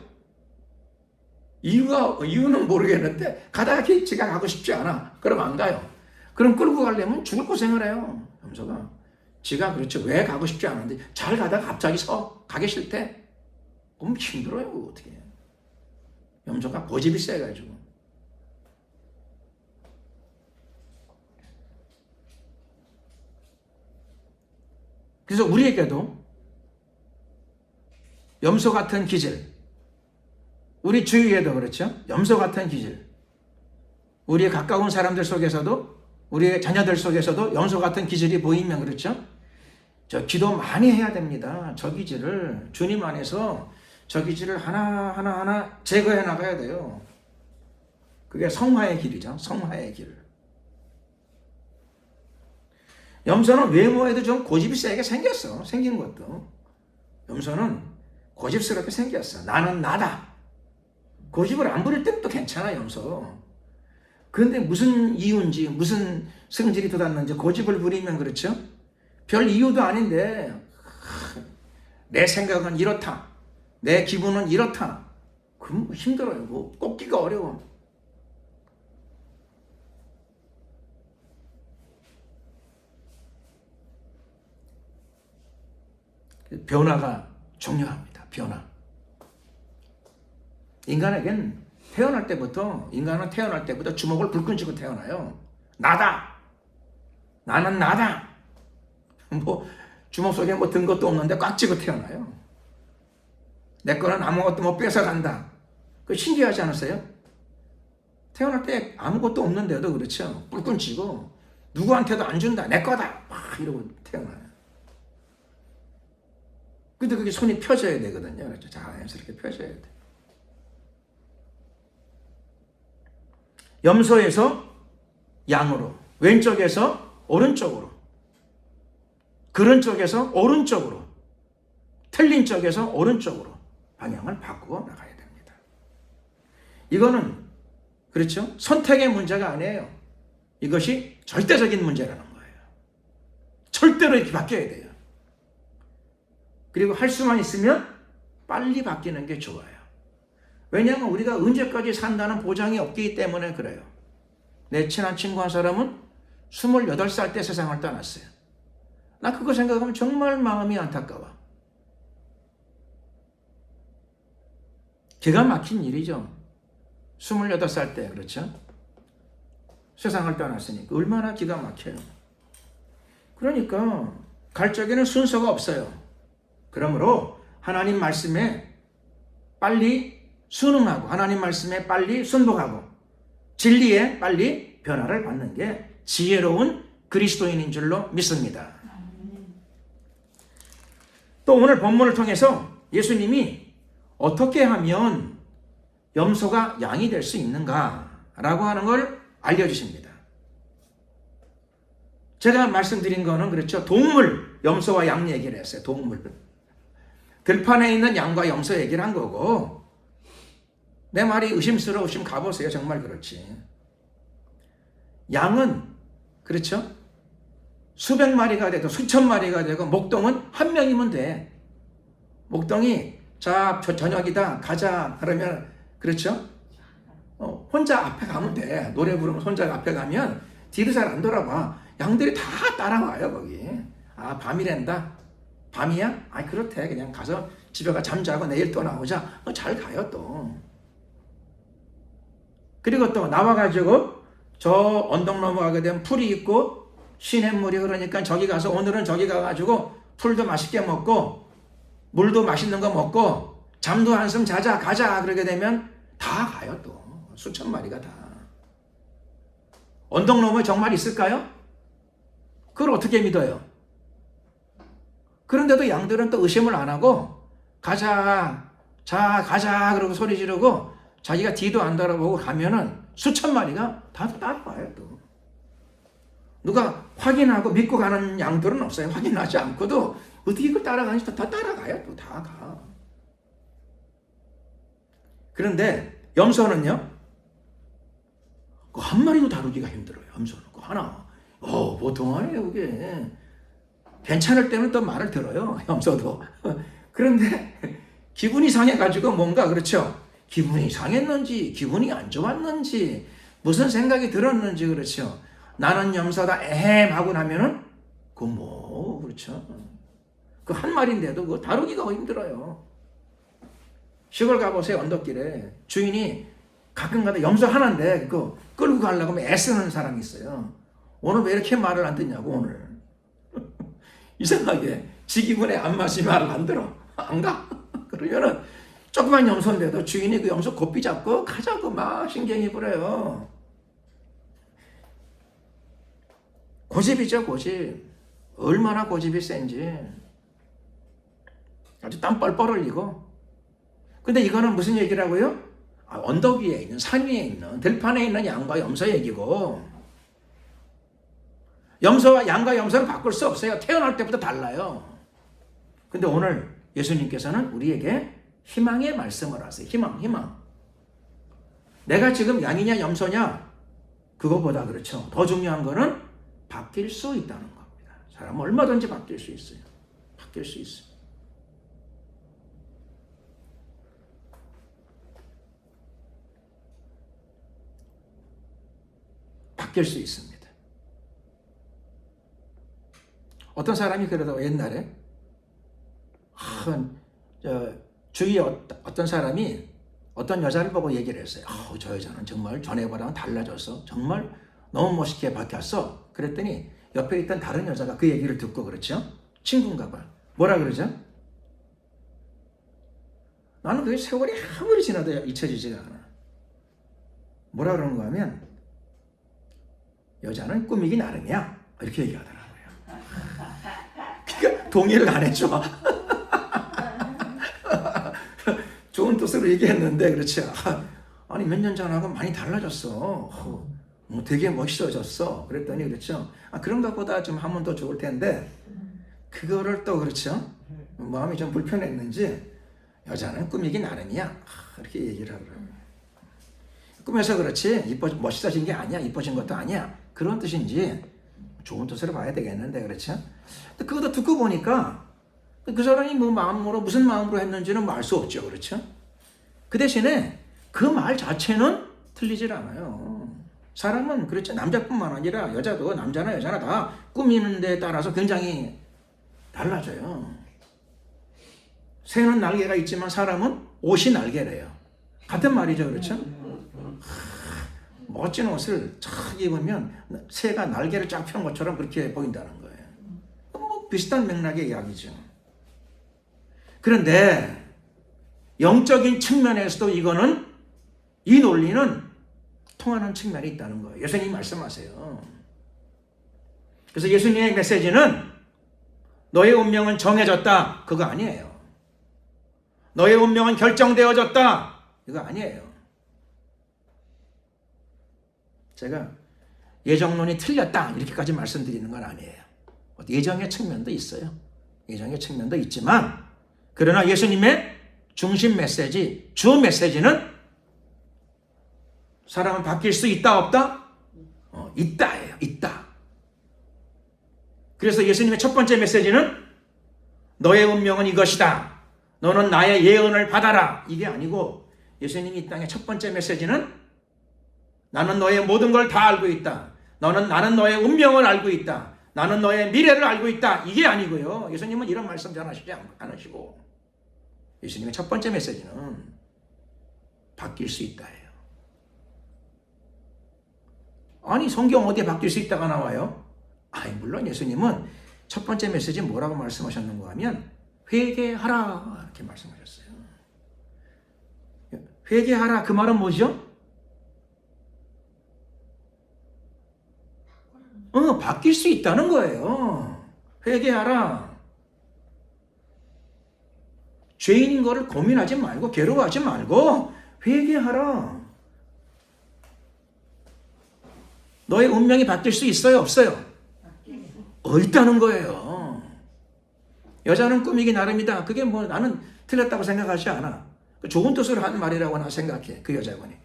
이유는 모르겠는데 가다가 지가 가고 싶지 않아. 그럼 안 가요. 그럼 끌고 가려면 죽을 고생을 해요. 염소가. 지가 그렇죠. 왜 가고 싶지 않은데 잘 가다가 갑자기 가기 싫대. 그럼 힘들어요. 어떻게. 염소가 고집이 세가지고. 그래서 우리에게도 염소 같은 기질, 우리 주위에도 그렇죠. 염소 같은 기질, 우리의 가까운 사람들 속에서도, 우리의 자녀들 속에서도 염소 같은 기질이 보이면 그렇죠. 저 기도 많이 해야 됩니다. 저 기질을 주님 안에서 저 기질을 하나 제거해 나가야 돼요. 그게 성화의 길이죠. 성화의 길. 염소는 외모에도 좀 고집이 세게 생겼어. 생긴 것도. 염소는 고집스럽게 생겼어. 나는 나다. 고집을 안 부릴 때는 또 괜찮아, 염소. 그런데 무슨 이유인지, 무슨 성질이 돋았는지 고집을 부리면 그렇죠? 별 이유도 아닌데, 내 생각은 이렇다. 내 기분은 이렇다. 그럼 힘들어요. 뭐 꼽기가 어려워. 변화가 중요합니다. 변화. 인간은 태어날 때부터 주먹을 불끈 쥐고 태어나요. 나다. 나는 나다. 뭐 주먹 속에 뭐 든 것도 없는데 꽉 쥐고 태어나요. 내 거는 아무것도 못 뺏어간다. 그 신기하지 않았어요? 태어날 때 아무것도 없는데도 그렇죠. 불끈 쥐고 누구한테도 안 준다. 내 거다. 막 이러고 태어나요. 근데 그게 손이 펴져야 되거든요. 그렇죠? 자연스럽게 펴져야 돼. 염소에서 양으로, 왼쪽에서 오른쪽으로, 그런 쪽에서 오른쪽으로, 틀린 쪽에서 오른쪽으로 방향을 바꾸어 나가야 됩니다. 이거는 그렇죠? 선택의 문제가 아니에요. 이것이 절대적인 문제라는 거예요. 절대로 이렇게 바뀌어야 돼요. 그리고 할 수만 있으면 빨리 바뀌는 게 좋아요. 왜냐하면 우리가 언제까지 산다는 보장이 없기 때문에 그래요. 내 친한 친구 한 사람은 28살 때 세상을 떠났어요. 나 그거 생각하면 정말 마음이 안타까워. 기가 막힌 일이죠. 28살 때 그렇죠? 세상을 떠났으니까 얼마나 기가 막혀요. 그러니까 갈 적에는 순서가 없어요. 그러므로 하나님 말씀에 빨리 순응하고 하나님 말씀에 빨리 순복하고 진리에 빨리 변화를 받는 게 지혜로운 그리스도인인 줄로 믿습니다. 또 오늘 본문을 통해서 예수님이 어떻게 하면 염소가 양이 될 수 있는가라고 하는 걸 알려주십니다. 제가 말씀드린 거는 그렇죠. 동물, 염소와 양 얘기를 했어요. 동물. 들판에 있는 양과 염소 얘기를 한 거고 내 말이 의심스러우시면 가보세요. 정말 그렇지. 양은 그렇죠. 수백 마리가 되고 수천 마리가 되고 목동은 한 명이면 돼. 목동이 자 저녁이다 가자 그러면 그렇죠. 혼자 앞에 가면 돼. 노래 부르면 혼자 앞에 가면 뒤도 잘 안 돌아봐. 양들이 다 따라와요 거기. 아 밤이란다. 밤이야? 아 그렇대. 그냥 가서 집에 가 잠자고 내일 또 나오자. 잘 가요 또. 그리고 또 나와가지고 저 언덕 넘어가게 되면 풀이 있고 시냇물이 흐르니까 저기 가서 오늘은 저기 가가지고 풀도 맛있게 먹고 물도 맛있는 거 먹고 잠도 한숨 자자 가자 그러게 되면 다 가요 또. 수천 마리가 다. 언덕 너머에 정말 있을까요? 그걸 어떻게 믿어요? 그런데도 양들은 또 의심을 안 하고 가자 자 가자 그러고 소리 지르고 자기가 뒤도 안 돌아보고 가면은 수천 마리가 다 따라와요 또. 누가 확인하고 믿고 가는 양들은 없어요. 확인하지 않고도 어떻게 이걸 따라가는지 다 따라가요 또. 다 가. 그런데 염소는요 그 한 마리도 다루기가 힘들어요. 염소는 그 하나 보통 아니에요 그게. 괜찮을 때는 또 말을 들어요 염소도. 그런데 기분이 상해가지고 뭔가 그렇죠. 기분이 상했는지 기분이 안 좋았는지 무슨 생각이 들었는지 그렇죠. 나는 염소다 에헴 하고 나면은 그 뭐 그렇죠. 그 한 마리인데도 그거 다루기가 힘들어요. 시골 가보세요. 언덕길에 주인이 가끔가다 염소 하나인데 그거 끌고 가려고 하면 애쓰는 사람이 있어요. 오늘 왜 이렇게 말을 안 듣냐고 오늘. 이상하게 지 기분에 안 맞이 말을 안 들어. 안 가. 그러면은 조그만 염소인데도 주인이 그 염소 고삐 잡고 가자고 막 신경이 부려요. 고집이죠, 고집. 얼마나 고집이 센지. 아주 땀 뻘뻘 흘리고. 근데 이거는 무슨 얘기라고요? 언덕 위에 있는, 산 위에 있는, 들판에 있는 양과 염소 얘기고, 염소와 양과 염소를 바꿀 수 없어요. 태어날 때부터 달라요. 근데 오늘 예수님께서는 우리에게 희망의 말씀을 하세요. 희망. 내가 지금 양이냐 염소냐 그거보다 그렇죠. 더 중요한 거는 바뀔 수 있다는 겁니다. 사람은 얼마든지 바뀔 수 있어요. 바뀔 수 있어요. 바뀔 수 있습니다. 어떤 사람이 그러다가 옛날에 주위에 어떤 사람이 어떤 여자를 보고 얘기를 했어요. 저 여자는 정말 전에보다는 달라져서 정말 너무 멋있게 바뀌었어. 그랬더니 옆에 있던 다른 여자가 그 얘기를 듣고 그렇죠. 친구인가 봐. 뭐라 그러죠? 나는 그게 세월이 아무리 지나도 잊혀지지가 않아. 뭐라 그러는가 하면 여자는 꾸미기 나름이야. 이렇게 얘기하더라고요. 그러니까 동의를 안 해줘. 좋은 뜻으로 얘기했는데 그렇지. 아니 몇 년 전하고 많이 달라졌어. 뭐 되게 멋있어졌어. 그랬더니 그렇죠. 그런 것보다 좀 하면 더 좋을 텐데 그거를 또 그렇죠. 마음이 좀 불편했는지 여자는 꾸미기 나름이야. 이렇게 얘기를 하더라고요. 꾸며서 그렇지 멋있어진 게 아니야. 이뻐진 것도 아니야. 그런 뜻인지 좋은 뜻으로 봐야 되겠는데 그렇죠. 그것도 듣고 보니까 그 사람이 뭐 마음으로 무슨 마음으로 했는지는 알 수 없죠. 그렇죠. 그 대신에 그 말 자체는 틀리질 않아요. 사람은 그렇죠. 남자뿐만 아니라 여자도 남자나 여자나 다 꾸미는 데 따라서 굉장히 달라져요. 새는 날개가 있지만 사람은 옷이 날개래요. 같은 말이죠. 그렇죠. 멋진 옷을 쫙 입으면 새가 날개를 쫙 펴는 것처럼 그렇게 보인다는 거예요. 뭐 비슷한 맥락의 이야기죠. 그런데 영적인 측면에서도 이 논리는 통하는 측면이 있다는 거예요. 예수님이 말씀하세요. 그래서 예수님의 메시지는 너의 운명은 정해졌다. 그거 아니에요. 너의 운명은 결정되어졌다. 이거 아니에요. 제가 예정론이 틀렸다. 이렇게까지 말씀드리는 건 아니에요. 예정의 측면도 있어요. 예정의 측면도 있지만 그러나 예수님의 중심 메시지, 주 메시지는 사람은 바뀔 수 있다 없다? 있다예요. 있다. 그래서 예수님의 첫 번째 메시지는 너의 운명은 이것이다. 너는 나의 예언을 받아라. 이게 아니고 예수님이 이 땅의 첫 번째 메시지는 나는 너의 모든 걸 다 알고 있다. 나는 너의 운명을 알고 있다. 나는 너의 미래를 알고 있다. 이게 아니고요. 예수님은 이런 말씀 전하시지 않으시고 예수님의 첫 번째 메시지는 바뀔 수 있다예요. 아니 성경 어디에 바뀔 수 있다가 나와요? 물론 예수님은 첫 번째 메시지 뭐라고 말씀하셨는가 하면 회개하라 이렇게 말씀하셨어요. 회개하라 그 말은 뭐죠? 바뀔 수 있다는 거예요. 회개하라. 죄인인 거를 고민하지 말고 괴로워하지 말고 회개하라. 너의 운명이 바뀔 수 있어요? 없어요? 있다는 거예요. 여자는 꾸미기 나름이다. 그게 뭐 나는 틀렸다고 생각하지 않아. 좋은 뜻으로 한 말이라고 나 생각해. 그 여자분이.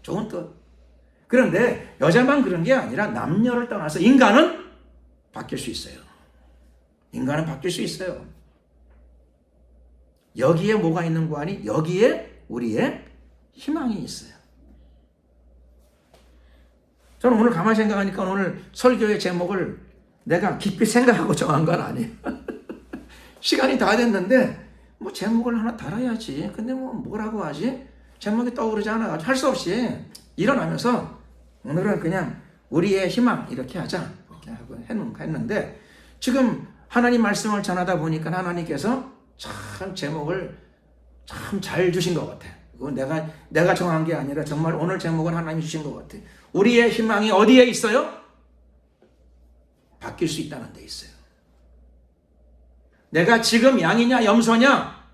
좋은 뜻. 그런데 여자만 그런 게 아니라 남녀를 떠나서 인간은 바뀔 수 있어요. 인간은 바뀔 수 있어요. 여기에 뭐가 있는 거 아니? 여기에 우리의 희망이 있어요. 저는 오늘 가만히 생각하니까 오늘 설교의 제목을 내가 깊이 생각하고 정한 건 아니에요. 시간이 다 됐는데 뭐 제목을 하나 달아야지. 근데 뭐 뭐라고 하지? 제목이 떠오르지 않아. 할 수 없이 일어나면서 오늘은 그냥 우리의 희망 이렇게 하자. 이렇게 하고 했는데 지금 하나님 말씀을 전하다 보니까 하나님께서 참 제목을 참 잘 주신 것 같아. 그건 내가 정한 게 아니라 정말 오늘 제목은 하나님이 주신 것 같아. 우리의 희망이 어디에 있어요? 바뀔 수 있다는 데 있어요. 내가 지금 양이냐 염소냐?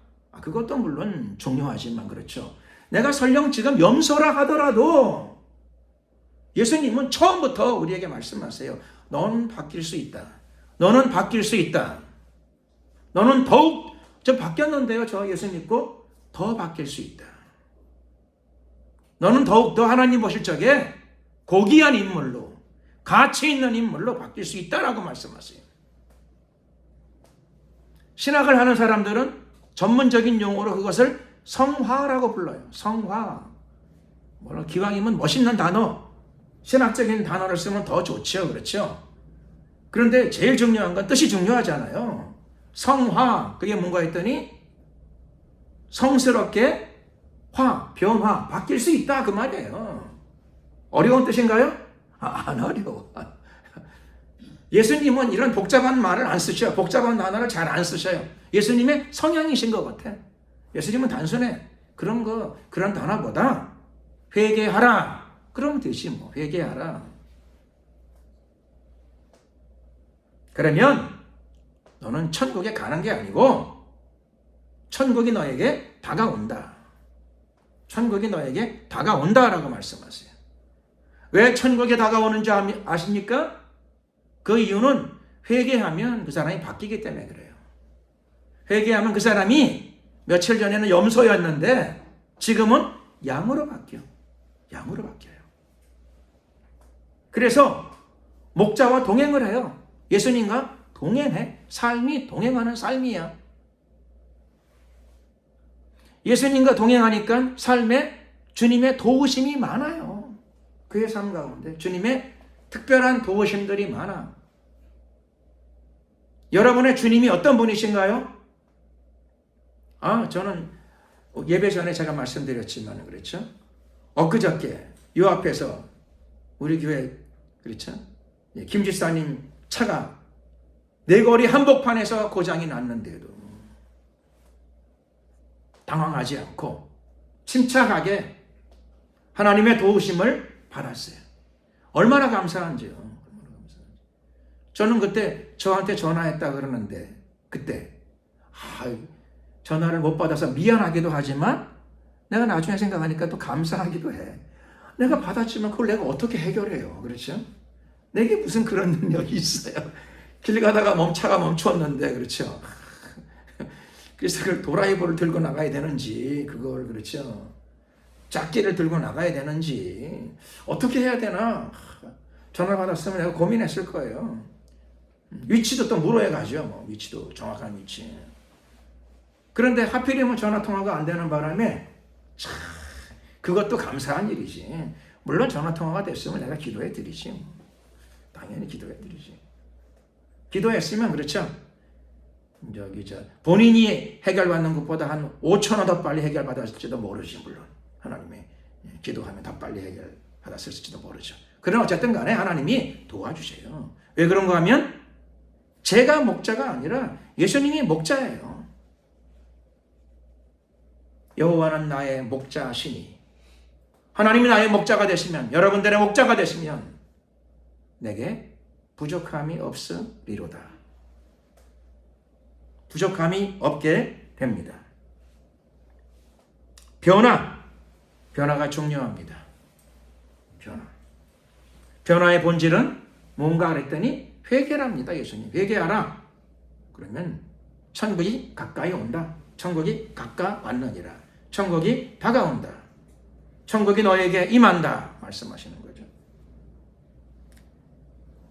그것도 물론 중요하지만 그렇죠. 내가 설령 지금 염소라 하더라도 예수님은 처음부터 우리에게 말씀하세요. 너는 바뀔 수 있다. 너는 바뀔 수 있다. 너는 더욱 저 바뀌었는데요. 저 예수 믿고 더 바뀔 수 있다. 너는 더욱더 하나님 보실 적에 고귀한 인물로 가치 있는 인물로 바뀔 수 있다라고 말씀하세요. 신학을 하는 사람들은 전문적인 용어로 그것을 성화라고 불러요. 성화. 물론 기왕이면 멋있는 단어, 신학적인 단어를 쓰면 더 좋죠. 그렇죠? 그런데 제일 중요한 건 뜻이 중요하잖아요. 성화, 그게 뭔가 했더니 성스럽게 변화, 바뀔 수 있다 그 말이에요. 어려운 뜻인가요? 안 어려워. 예수님은 이런 복잡한 말을 안 쓰셔요. 복잡한 단어를 잘 안 쓰셔요. 예수님의 성향이신 것 같아. 예수님은 단순해. 그런 단어보다 회개하라. 그러면 되지 뭐. 회개하라. 그러면 너는 천국에 가는 게 아니고 천국이 너에게 다가온다. 천국이 너에게 다가온다라고 말씀하세요. 왜 천국에 다가오는지 아십니까? 그 이유는 회개하면 그 사람이 바뀌기 때문에 그래요. 회개하면 그 사람이 며칠 전에는 염소였는데 지금은 양으로 바뀌어요. 그래서 목자와 동행을 해요. 예수님과 동행해. 삶이 동행하는 삶이야. 예수님과 동행하니까 삶에 주님의 도우심이 많아요. 그의 삶 가운데 주님의 특별한 도우심들이 많아. 여러분의 주님이 어떤 분이신가요? 저는 예배 전에 제가 말씀드렸지만 그렇죠? 엊그저께 요 앞에서 우리 교회 그렇죠? 김 집사님 차가 내거리 한복판에서 고장이 났는데도 당황하지 않고 침착하게 하나님의 도우심을 받았어요. 얼마나 감사한지요. 저는 그때 저한테 전화했다 그러는데 그때 전화를 못 받아서 미안하기도 하지만 내가 나중에 생각하니까 또 감사하기도 해. 내가 받았지만 그걸 내가 어떻게 해결해요. 그렇죠? 내게 무슨 그런 능력이 있어요. 길 가다가 차가 멈췄는데 그렇죠? 그래서 그걸 도라이버를 들고 나가야 되는지 그걸 그렇죠? 짝기를 들고 나가야 되는지 어떻게 해야 되나 전화 받았으면 내가 고민했을 거예요. 위치도 또 물어야 가죠. 위치도 정확한 위치. 그런데 하필이면 전화통화가 안 되는 바람에 그것도 감사한 일이지. 물론 전화통화가 됐으면 내가 기도해 드리지. 당연히 기도해 드리지. 기도했으면 그렇죠. 본인이 해결받는 것보다 한 5천 원 더 빨리 해결받았을지도 모르지. 물론 하나님의 기도하면 더 빨리 해결받았을지도 모르죠. 그러나 어쨌든 간에 하나님이 도와주세요. 왜 그런가 하면 제가 목자가 아니라 예수님이 목자예요. 여호와는 나의 목자시니 하나님이 나의 목자가 되시면 여러분들의 목자가 되시면 내게 부족함이 없으리로다. 부족함이 없게 됩니다. 변화가 중요합니다. 변화의 본질은 뭔가 그랬더니 회개랍니다. 예수님 회개하라. 그러면 천국이 가까이 온다. 천국이 가까웠느니라. 천국이 다가온다. 천국이 너에게 임한다. 말씀하시는 거죠.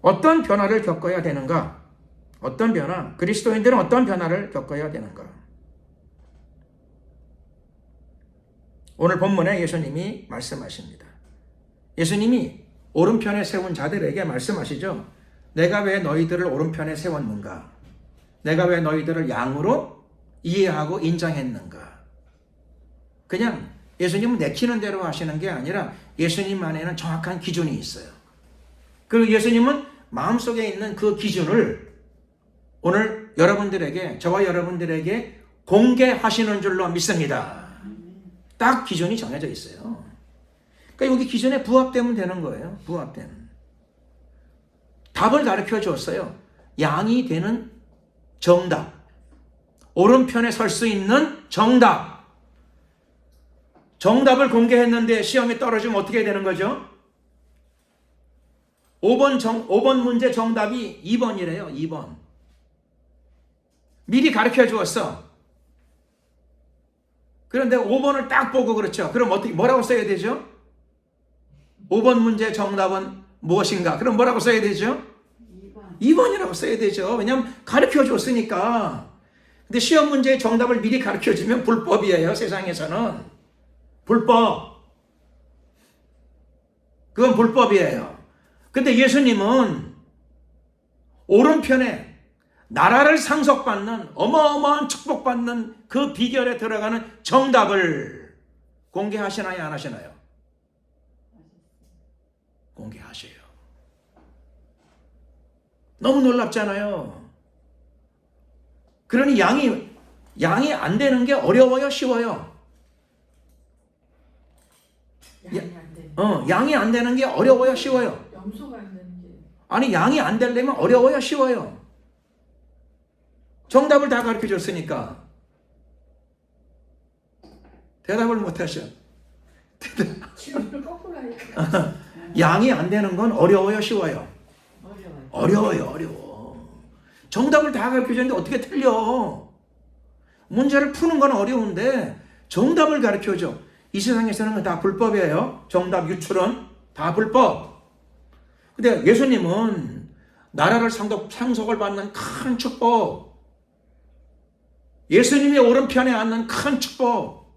어떤 변화를 겪어야 되는가? 어떤 변화? 그리스도인들은 어떤 변화를 겪어야 되는가? 오늘 본문에 예수님이 말씀하십니다. 예수님이 오른편에 세운 자들에게 말씀하시죠. 내가 왜 너희들을 오른편에 세웠는가? 내가 왜 너희들을 양으로 이해하고 인정했는가? 그냥 예수님은 내키는 대로 하시는 게 아니라 예수님 안에는 정확한 기준이 있어요. 그리고 예수님은 마음속에 있는 그 기준을 오늘 여러분들에게, 저와 여러분들에게 공개하시는 줄로 믿습니다. 딱 기준이 정해져 있어요. 그러니까 여기 기준에 부합되면 되는 거예요. 부합되는. 답을 가르쳐 줬어요. 양이 되는 정답. 오른편에 설 수 있는 정답. 정답을 공개했는데 시험에 떨어지면 어떻게 되는 거죠? 5번 문제 정답이 2번이래요. 2번. 미리 가르쳐 주었어. 그런데 5번을 딱 보고 그렇죠. 그럼 어떻게 뭐라고 써야 되죠? 5번 문제 정답은 무엇인가? 그럼 뭐라고 써야 되죠? 2번이라고 써야 되죠. 왜냐하면 가르쳐 줬으니까. 근데 시험 문제의 정답을 미리 가르쳐 주면 불법이에요. 세상에서는. 불법. 그건 불법이에요. 근데 예수님은 오른편에 나라를 상속받는 어마어마한 축복받는 그 비결에 들어가는 정답을 공개하시나요? 안 하시나요? 공개하셔요. 너무 놀랍잖아요. 그러니 양이 안 되는 게 어려워요? 쉬워요? 양이 안 되는 게 어려워요? 쉬워요? 염소가 안 되는 게. 아니, 양이 안 되려면 어려워요? 쉬워요? 정답을 다 가르쳐 줬으니까. 대답을 못 하셔. 질문을 거꾸로 하니까. 양이 안 되는 건 어려워요? 쉬워요? 어려워요. 어려워. 정답을 다 가르쳐 줬는데 어떻게 틀려? 문제를 푸는 건 어려운데 정답을 가르쳐 줘. 이 세상에서는 다 불법이에요. 정답 유출은 다 불법. 근데 예수님은 나라를 상속을 받는 큰 축복, 예수님의 오른편에 앉는 큰 축복,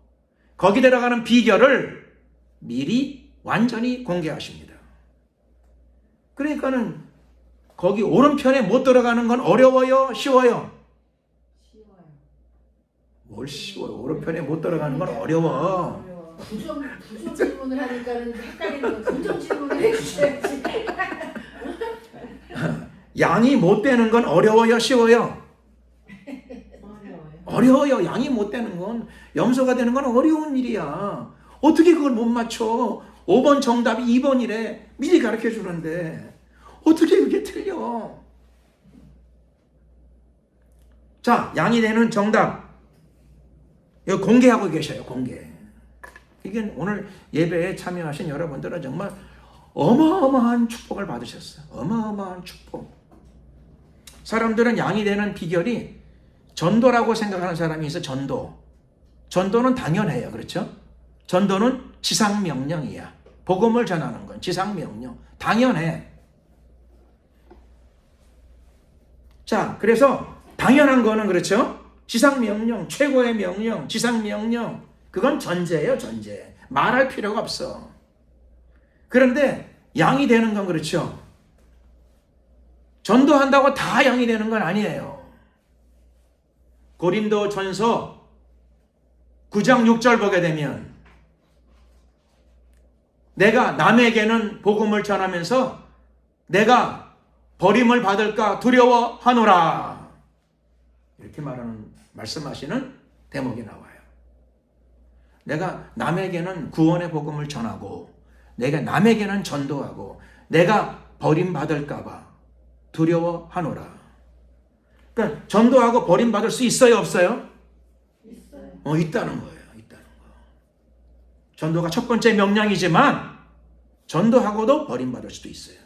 거기 들어가는 비결을 미리 완전히 공개하십니다. 그러니까는 거기 오른편에 못 들어가는 건 어려워요? 쉬워요? 쉬워요. 뭘 쉬워요? 오른편에 못 들어가는 건 어려워. 부정 질문을 하니까는 헷갈리는 거. 긍정 질문을 해주셔야지. 양이 못 되는 건 어려워요? 쉬워요? 어려워요. 양이 못 되는 건, 염소가 되는 건 어려운 일이야. 어떻게 그걸 못 맞춰? 5번 정답이 2번이래. 미리 가르쳐 주는데 어떻게 그게 틀려? 자, 양이 되는 정답 이거 공개하고 계셔요. 공개. 이게 오늘 예배에 참여하신 여러분들은 정말 어마어마한 축복을 받으셨어요. 어마어마한 축복. 사람들은 양이 되는 비결이 전도라고 생각하는 사람이 있어. 전도는 당연해요. 그렇죠? 전도는 지상명령이야. 복음을 전하는 건 지상명령. 당연해. 자, 그래서 당연한 거는 그렇죠? 지상명령, 최고의 명령, 지상명령. 그건 전제예요. 전제. 말할 필요가 없어. 그런데 양이 되는 건 그렇죠? 전도한다고 다 양이 되는 건 아니에요. 고린도전서 9장 6절 보게 되면 내가 남에게는 복음을 전하면서 내가 버림을 받을까 두려워하노라. 이렇게 말씀하시는 대목이 나와요. 내가 남에게는 구원의 복음을 전하고 내가 남에게는 전도하고 내가 버림받을까 봐 두려워하노라. 그러니까 전도하고 버림받을 수 있어요? 없어요? 있어요. 있다는 거예요. 있다는 거. 전도가 첫 번째 명령이지만 전도하고도 버림받을 수도 있어요.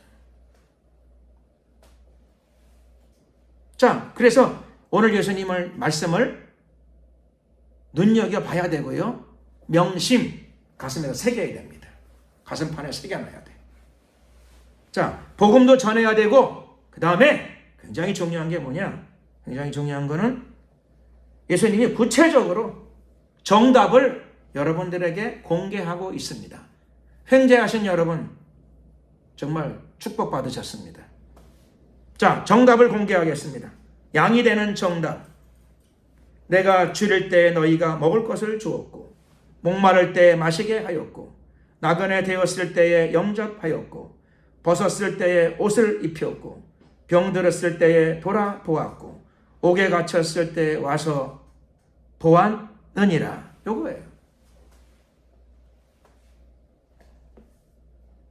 자, 그래서 오늘 예수님의 말씀을 눈여겨봐야 되고요. 명심, 가슴에다 새겨야 됩니다. 가슴판에 새겨놔야 돼. 자, 복음도 전해야 되고 그 다음에 굉장히 중요한 게 뭐냐? 굉장히 중요한 거는 예수님이 구체적으로 정답을 여러분들에게 공개하고 있습니다. 횡재하신 여러분 정말 축복받으셨습니다. 자, 정답을 공개하겠습니다. 양이 되는 정답. 내가 줄일 때 너희가 먹을 것을 주었고 목마를 때 마시게 하였고 나그네 되었을 때에 영접하였고 벗었을 때에 옷을 입혔고 병들었을 때에 돌아보았고 옥에 갇혔을 때에 와서 보았느니라. 요거예요.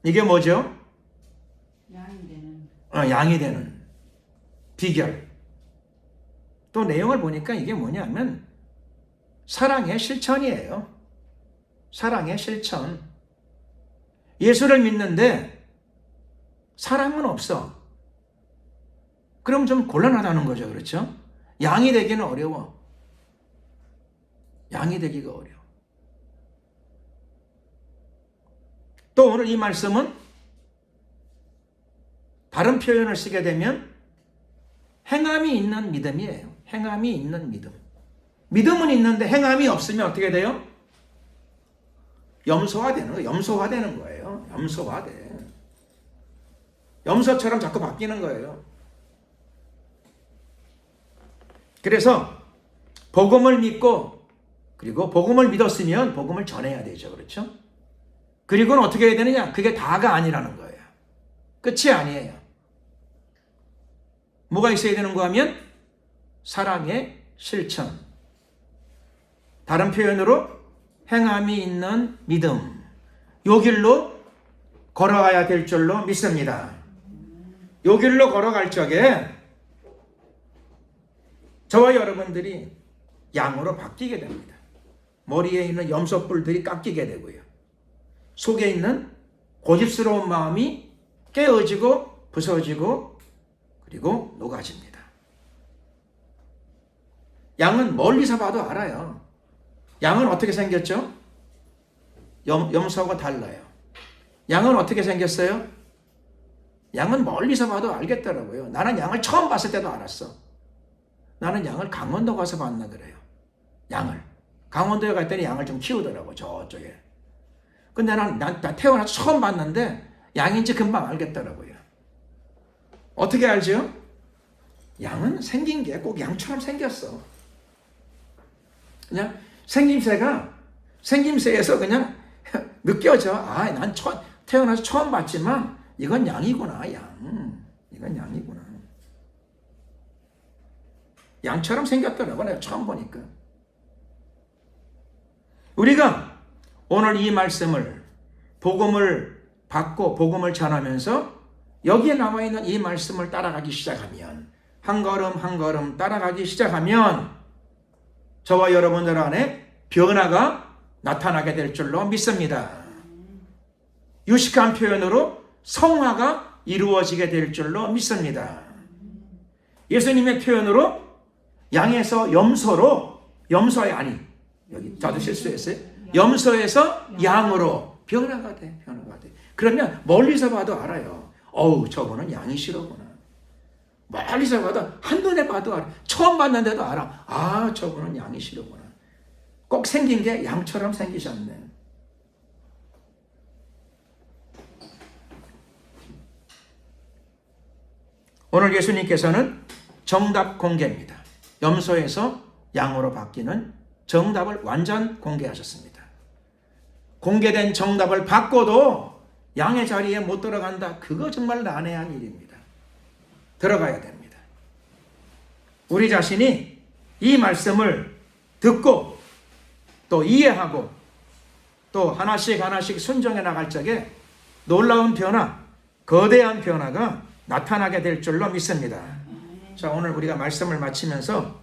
이게 뭐죠? 양이 되는 비결. 또 내용을 보니까 이게 뭐냐면 사랑의 실천이에요. 사랑의 실천. 예수를 믿는데 사랑은 없어. 그럼 좀 곤란하다는 거죠. 그렇죠? 양이 되기는 어려워. 양이 되기가 어려워. 또 오늘 이 말씀은 다른 표현을 쓰게 되면 행함이 있는 믿음이에요. 행함이 있는 믿음. 믿음은 있는데 행함이 없으면 어떻게 돼요? 염소화되는 거예요. 염소화되는 거예요. 염소화돼. 염소처럼 자꾸 바뀌는 거예요. 그래서 복음을 믿고 그리고 복음을 믿었으면 복음을 전해야 되죠. 그렇죠? 그리고는 어떻게 해야 되느냐? 그게 다가 아니라는 거예요. 끝이 아니에요. 뭐가 있어야 되는가 하면 사랑의 실천. 다른 표현으로 행함이 있는 믿음. 요 길로 걸어가야 될 줄로 믿습니다. 요 길로 걸어갈 적에 저와 여러분들이 양으로 바뀌게 됩니다. 머리에 있는 염소뿔들이 깎이게 되고요. 속에 있는 고집스러운 마음이 깨어지고 부서지고 그리고 녹아집니다. 양은 멀리서 봐도 알아요. 양은 어떻게 생겼죠? 염소하고 달라요. 양은 어떻게 생겼어요? 양은 멀리서 봐도 알겠더라고요. 나는 양을 처음 봤을 때도 알았어. 나는 양을 강원도 가서 봤나 그래요. 양을. 강원도에 갔더니 양을 좀 키우더라고, 저쪽에. 근데 난 태어나서 처음 봤는데 양인지 금방 알겠더라고요. 어떻게 알죠? 양은 생긴 게 꼭 양처럼 생겼어. 그냥 생김새에서 그냥 느껴져. 아, 난 태어나서 처음 봤지만 이건 양이구나, 양. 이건 양이구나. 양처럼 생겼더라고, 내가 처음 보니까. 우리가 오늘 이 말씀을, 복음을 받고 복음을 전하면서 여기에 나와 있는 이 말씀을 따라가기 시작하면, 한 걸음 한 걸음 따라가기 시작하면 저와 여러분들 안에 변화가 나타나게 될 줄로 믿습니다. 유식한 표현으로 성화가 이루어지게 될 줄로 믿습니다. 예수님의 표현으로 양에서 염소로, 여기 저도 실수했어요. 염소에서 양으로 변화가 돼. 그러면 멀리서 봐도 알아요. 어우, 저거는 양이시로구나. 멀리서 봐도, 한눈에 봐도 알아. 처음 봤는데도 알아. 아, 저거는 양이시로구나. 꼭 생긴 게 양처럼 생기셨네. 오늘 예수님께서는 정답 공개입니다. 염소에서 양으로 바뀌는 정답을 완전 공개하셨습니다. 공개된 정답을 받고도 양의 자리에 못 들어간다. 그거 정말 난해한 일입니다. 들어가야 됩니다. 우리 자신이 이 말씀을 듣고 또 이해하고 또 하나씩 순종해 나갈 적에 놀라운 변화, 거대한 변화가 나타나게 될 줄로 믿습니다. 자, 오늘 우리가 말씀을 마치면서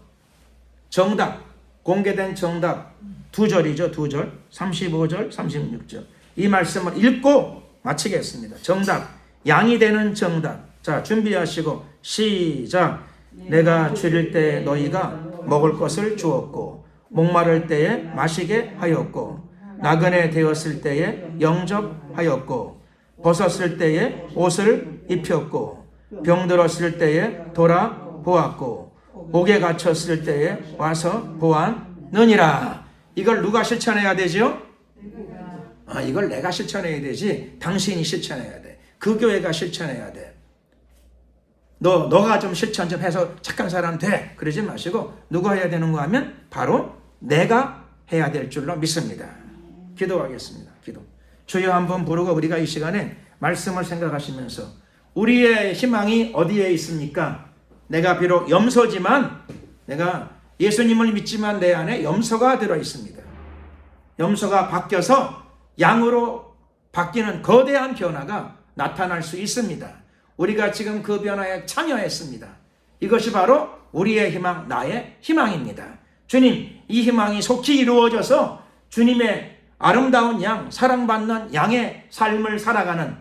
정답, 공개된 정답 2절이죠. 2절, 35절, 36절. 이 말씀을 읽고 마치겠습니다. 정답, 양이 되는 정답. 자, 준비하시고 시작. 내가 줄일 때 너희가 먹을 것을 주었고 목마를 때에 마시게 하였고 나그네 되었을 때에 영접하였고 벗었을 때에 옷을 입혔고 병들었을 때에 돌아보았고 옥에 갇혔을 때에 와서 보았느니라. 이걸 누가 실천해야 되죠? 내가 이걸 내가 실천해야 되지. 당신이 실천해야 돼. 그 교회가 실천해야 돼. 너가 좀 실천 좀 해서 착한 사람 돼. 그러지 마시고 누가 해야 되는 거 하면 바로 내가 해야 될 줄로 믿습니다. 기도하겠습니다. 기도. 주여 한번 부르고 우리가 이 시간에 말씀을 생각하시면서 우리의 희망이 어디에 있습니까? 내가 비록 염소지만 내가 예수님을 믿지만 내 안에 염소가 들어 있습니다. 염소가 바뀌어서 양으로 바뀌는 거대한 변화가 나타날 수 있습니다. 우리가 지금 그 변화에 참여했습니다. 이것이 바로 우리의 희망, 나의 희망입니다. 주님, 이 희망이 속히 이루어져서 주님의 아름다운 양, 사랑받는 양의 삶을 살아가는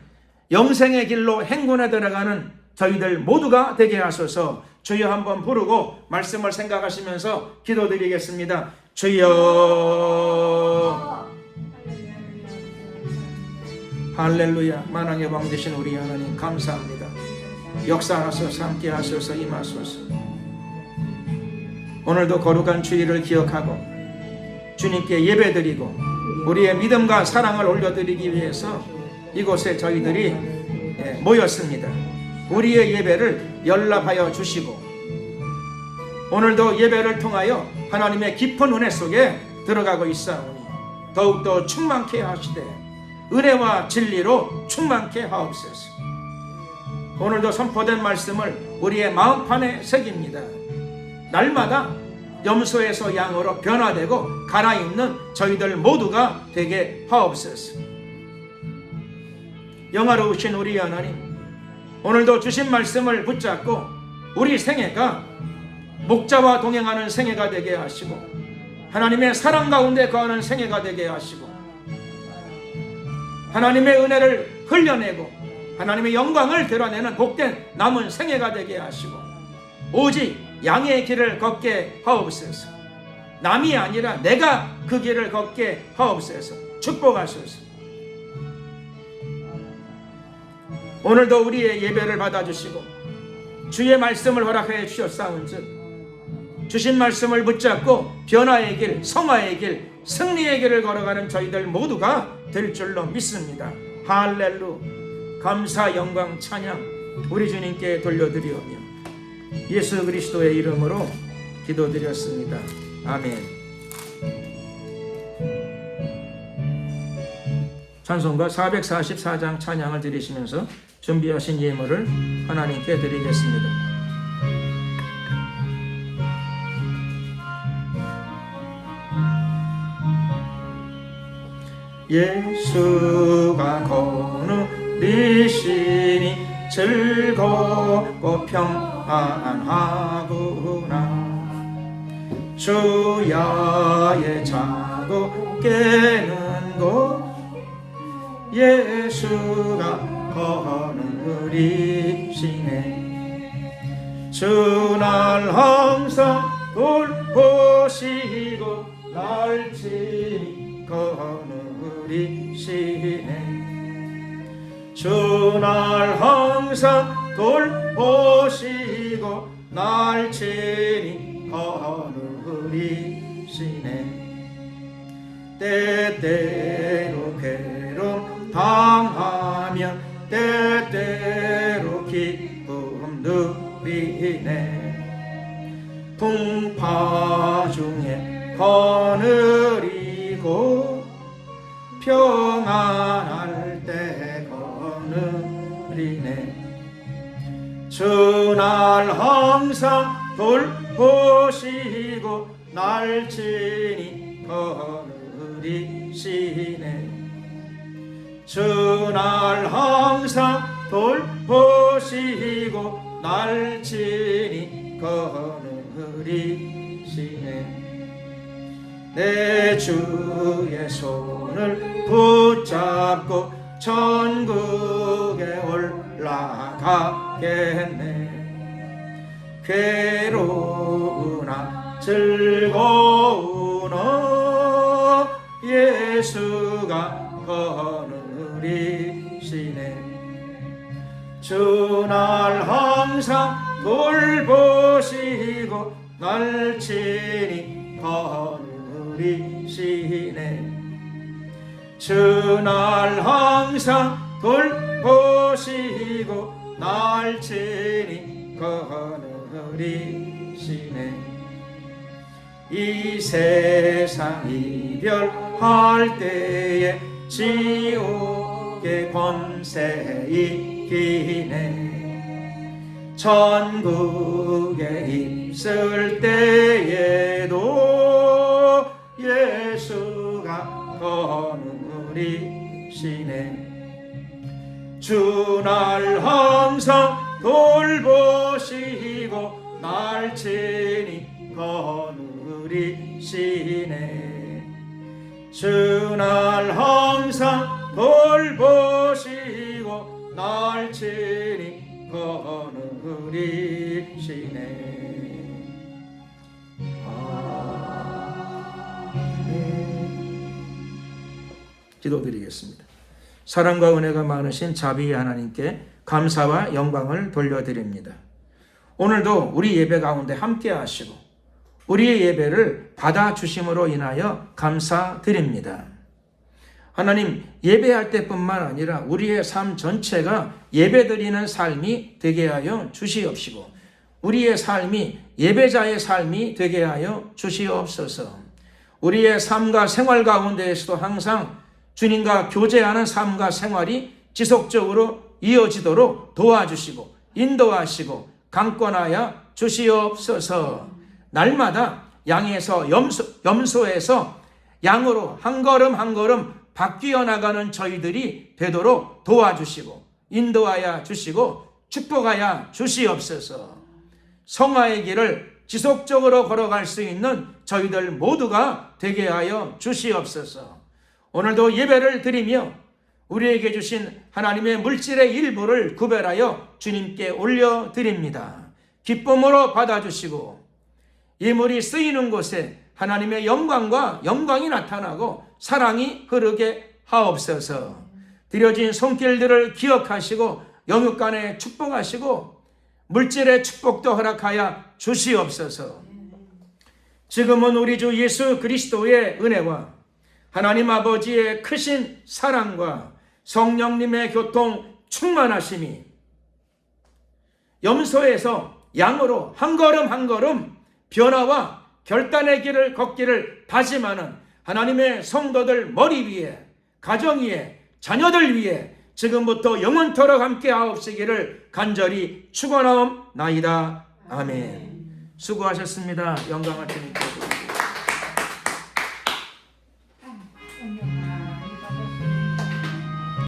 영생의 길로 행군에 들어가는 저희들 모두가 되게 하소서. 주여 한번 부르고 말씀을 생각하시면서 기도드리겠습니다. 주여. 할렐루야. 만왕의 왕 되신 우리 하나님 감사합니다. 역사하소서, 함께 하소서, 임하소서. 오늘도 거룩한 주일을 기억하고 주님께 예배드리고 우리의 믿음과 사랑을 올려드리기 위해서 이곳에 저희들이 모였습니다. 우리의 예배를 연락하여 주시고 오늘도 예배를 통하여 하나님의 깊은 은혜 속에 들어가고 있사오니 더욱더 충만케 하시되 은혜와 진리로 충만케 하옵소서. 오늘도 선포된 말씀을 우리의 마음판에 새깁니다. 날마다 염소에서 양으로 변화되고 갈아입는 저희들 모두가 되게 하옵소서. 영화로우신 우리 하나님, 오늘도 주신 말씀을 붙잡고 우리 생애가 목자와 동행하는 생애가 되게 하시고 하나님의 사랑 가운데 거하는 생애가 되게 하시고 하나님의 은혜를 흘려내고 하나님의 영광을 드러내는 복된 남은 생애가 되게 하시고 오직 양의 길을 걷게 하옵소서. 남이 아니라 내가 그 길을 걷게 하옵소서. 축복하소서. 오늘도 우리의 예배를 받아주시고 주의 말씀을 허락해 주셨사온즉 주신 말씀을 붙잡고 변화의 길, 성화의 길, 승리의 길을 걸어가는 저희들 모두가 될 줄로 믿습니다. 할렐루. 감사, 영광, 찬양 우리 주님께 돌려드리오며 예수 그리스도의 이름으로 기도드렸습니다. 아멘. 찬송가 444장 찬양을 드리시면서 준비하신 예물을 하나님께 드리겠습니다. 예수가 거느리시니 즐겁고 평안하구나. 주야의 자고 깨는 곳 예수가 거느리시네. 주날 항상 돌보시고 날 친히 거느리시네. 주날 항상 돌보시고 날 친히 거느리시네. 때때로 괴로움 당하면 때때로 기쁨 누리네. 풍파 중에 거느리고 평안할 때 거느리네. 주날 항상 돌보시고 날 친히 거느리시네. 주날 항상 돌보시고 날 친히 거느리시네. 내 주의 손을 붙잡고 천국에 올라가겠네. 괴로우나 즐거우나 예수가 거느리시네. 주날 항상 돌보시고 날 친히 거느리시네. 누리시네. 주날 항상 돌보시고 날 친히 거느리시네. 이 세상 이별할 때에 지옥의 권세 이기네. 천국에 있을 때에도 예수가 거느리시네. 주날 항상 돌보시고 날 친히 거느리시네. 주날 항상 돌보시고 날 친히 거느리시네. 기도드리겠습니다. 사랑과 은혜가 많으신 자비의 하나님께 감사와 영광을 돌려드립니다. 오늘도 우리 예배 가운데 함께 하시고 우리의 예배를 받아주심으로 인하여 감사드립니다. 하나님, 예배할 때뿐만 아니라 우리의 삶 전체가 예배드리는 삶이 되게 하여 주시옵시고 우리의 삶이 예배자의 삶이 되게 하여 주시옵소서. 우리의 삶과 생활 가운데에서도 항상 주님과 교제하는 삶과 생활이 지속적으로 이어지도록 도와주시고 인도하시고 강권하여 주시옵소서. 날마다 양에서 염소에서 양으로 한 걸음 한 걸음 바뀌어 나가는 저희들이 되도록 도와주시고 인도하여 주시고 축복하여 주시옵소서. 성화의 길을 지속적으로 걸어갈 수 있는 저희들 모두가 되게 하여 주시옵소서. 오늘도 예배를 드리며 우리에게 주신 하나님의 물질의 일부를 구별하여 주님께 올려드립니다. 기쁨으로 받아주시고 이 물이 쓰이는 곳에 하나님의 영광이 나타나고 사랑이 흐르게 하옵소서. 드려진 손길들을 기억하시고 영육간에 축복하시고 물질의 축복도 허락하여 주시옵소서. 지금은 우리 주 예수 그리스도의 은혜와 하나님 아버지의 크신 사랑과 성령님의 교통 충만하심이 염소에서 양으로 한 걸음 한 걸음 변화와 결단의 길을 걷기를 다짐하는 하나님의 성도들 머리 위에, 가정 위에, 자녀들 위에 지금부터 영원토록 함께 하옵시기를 간절히 축원하옵나이다. 아멘. 수고하셨습니다. 영광을 주님께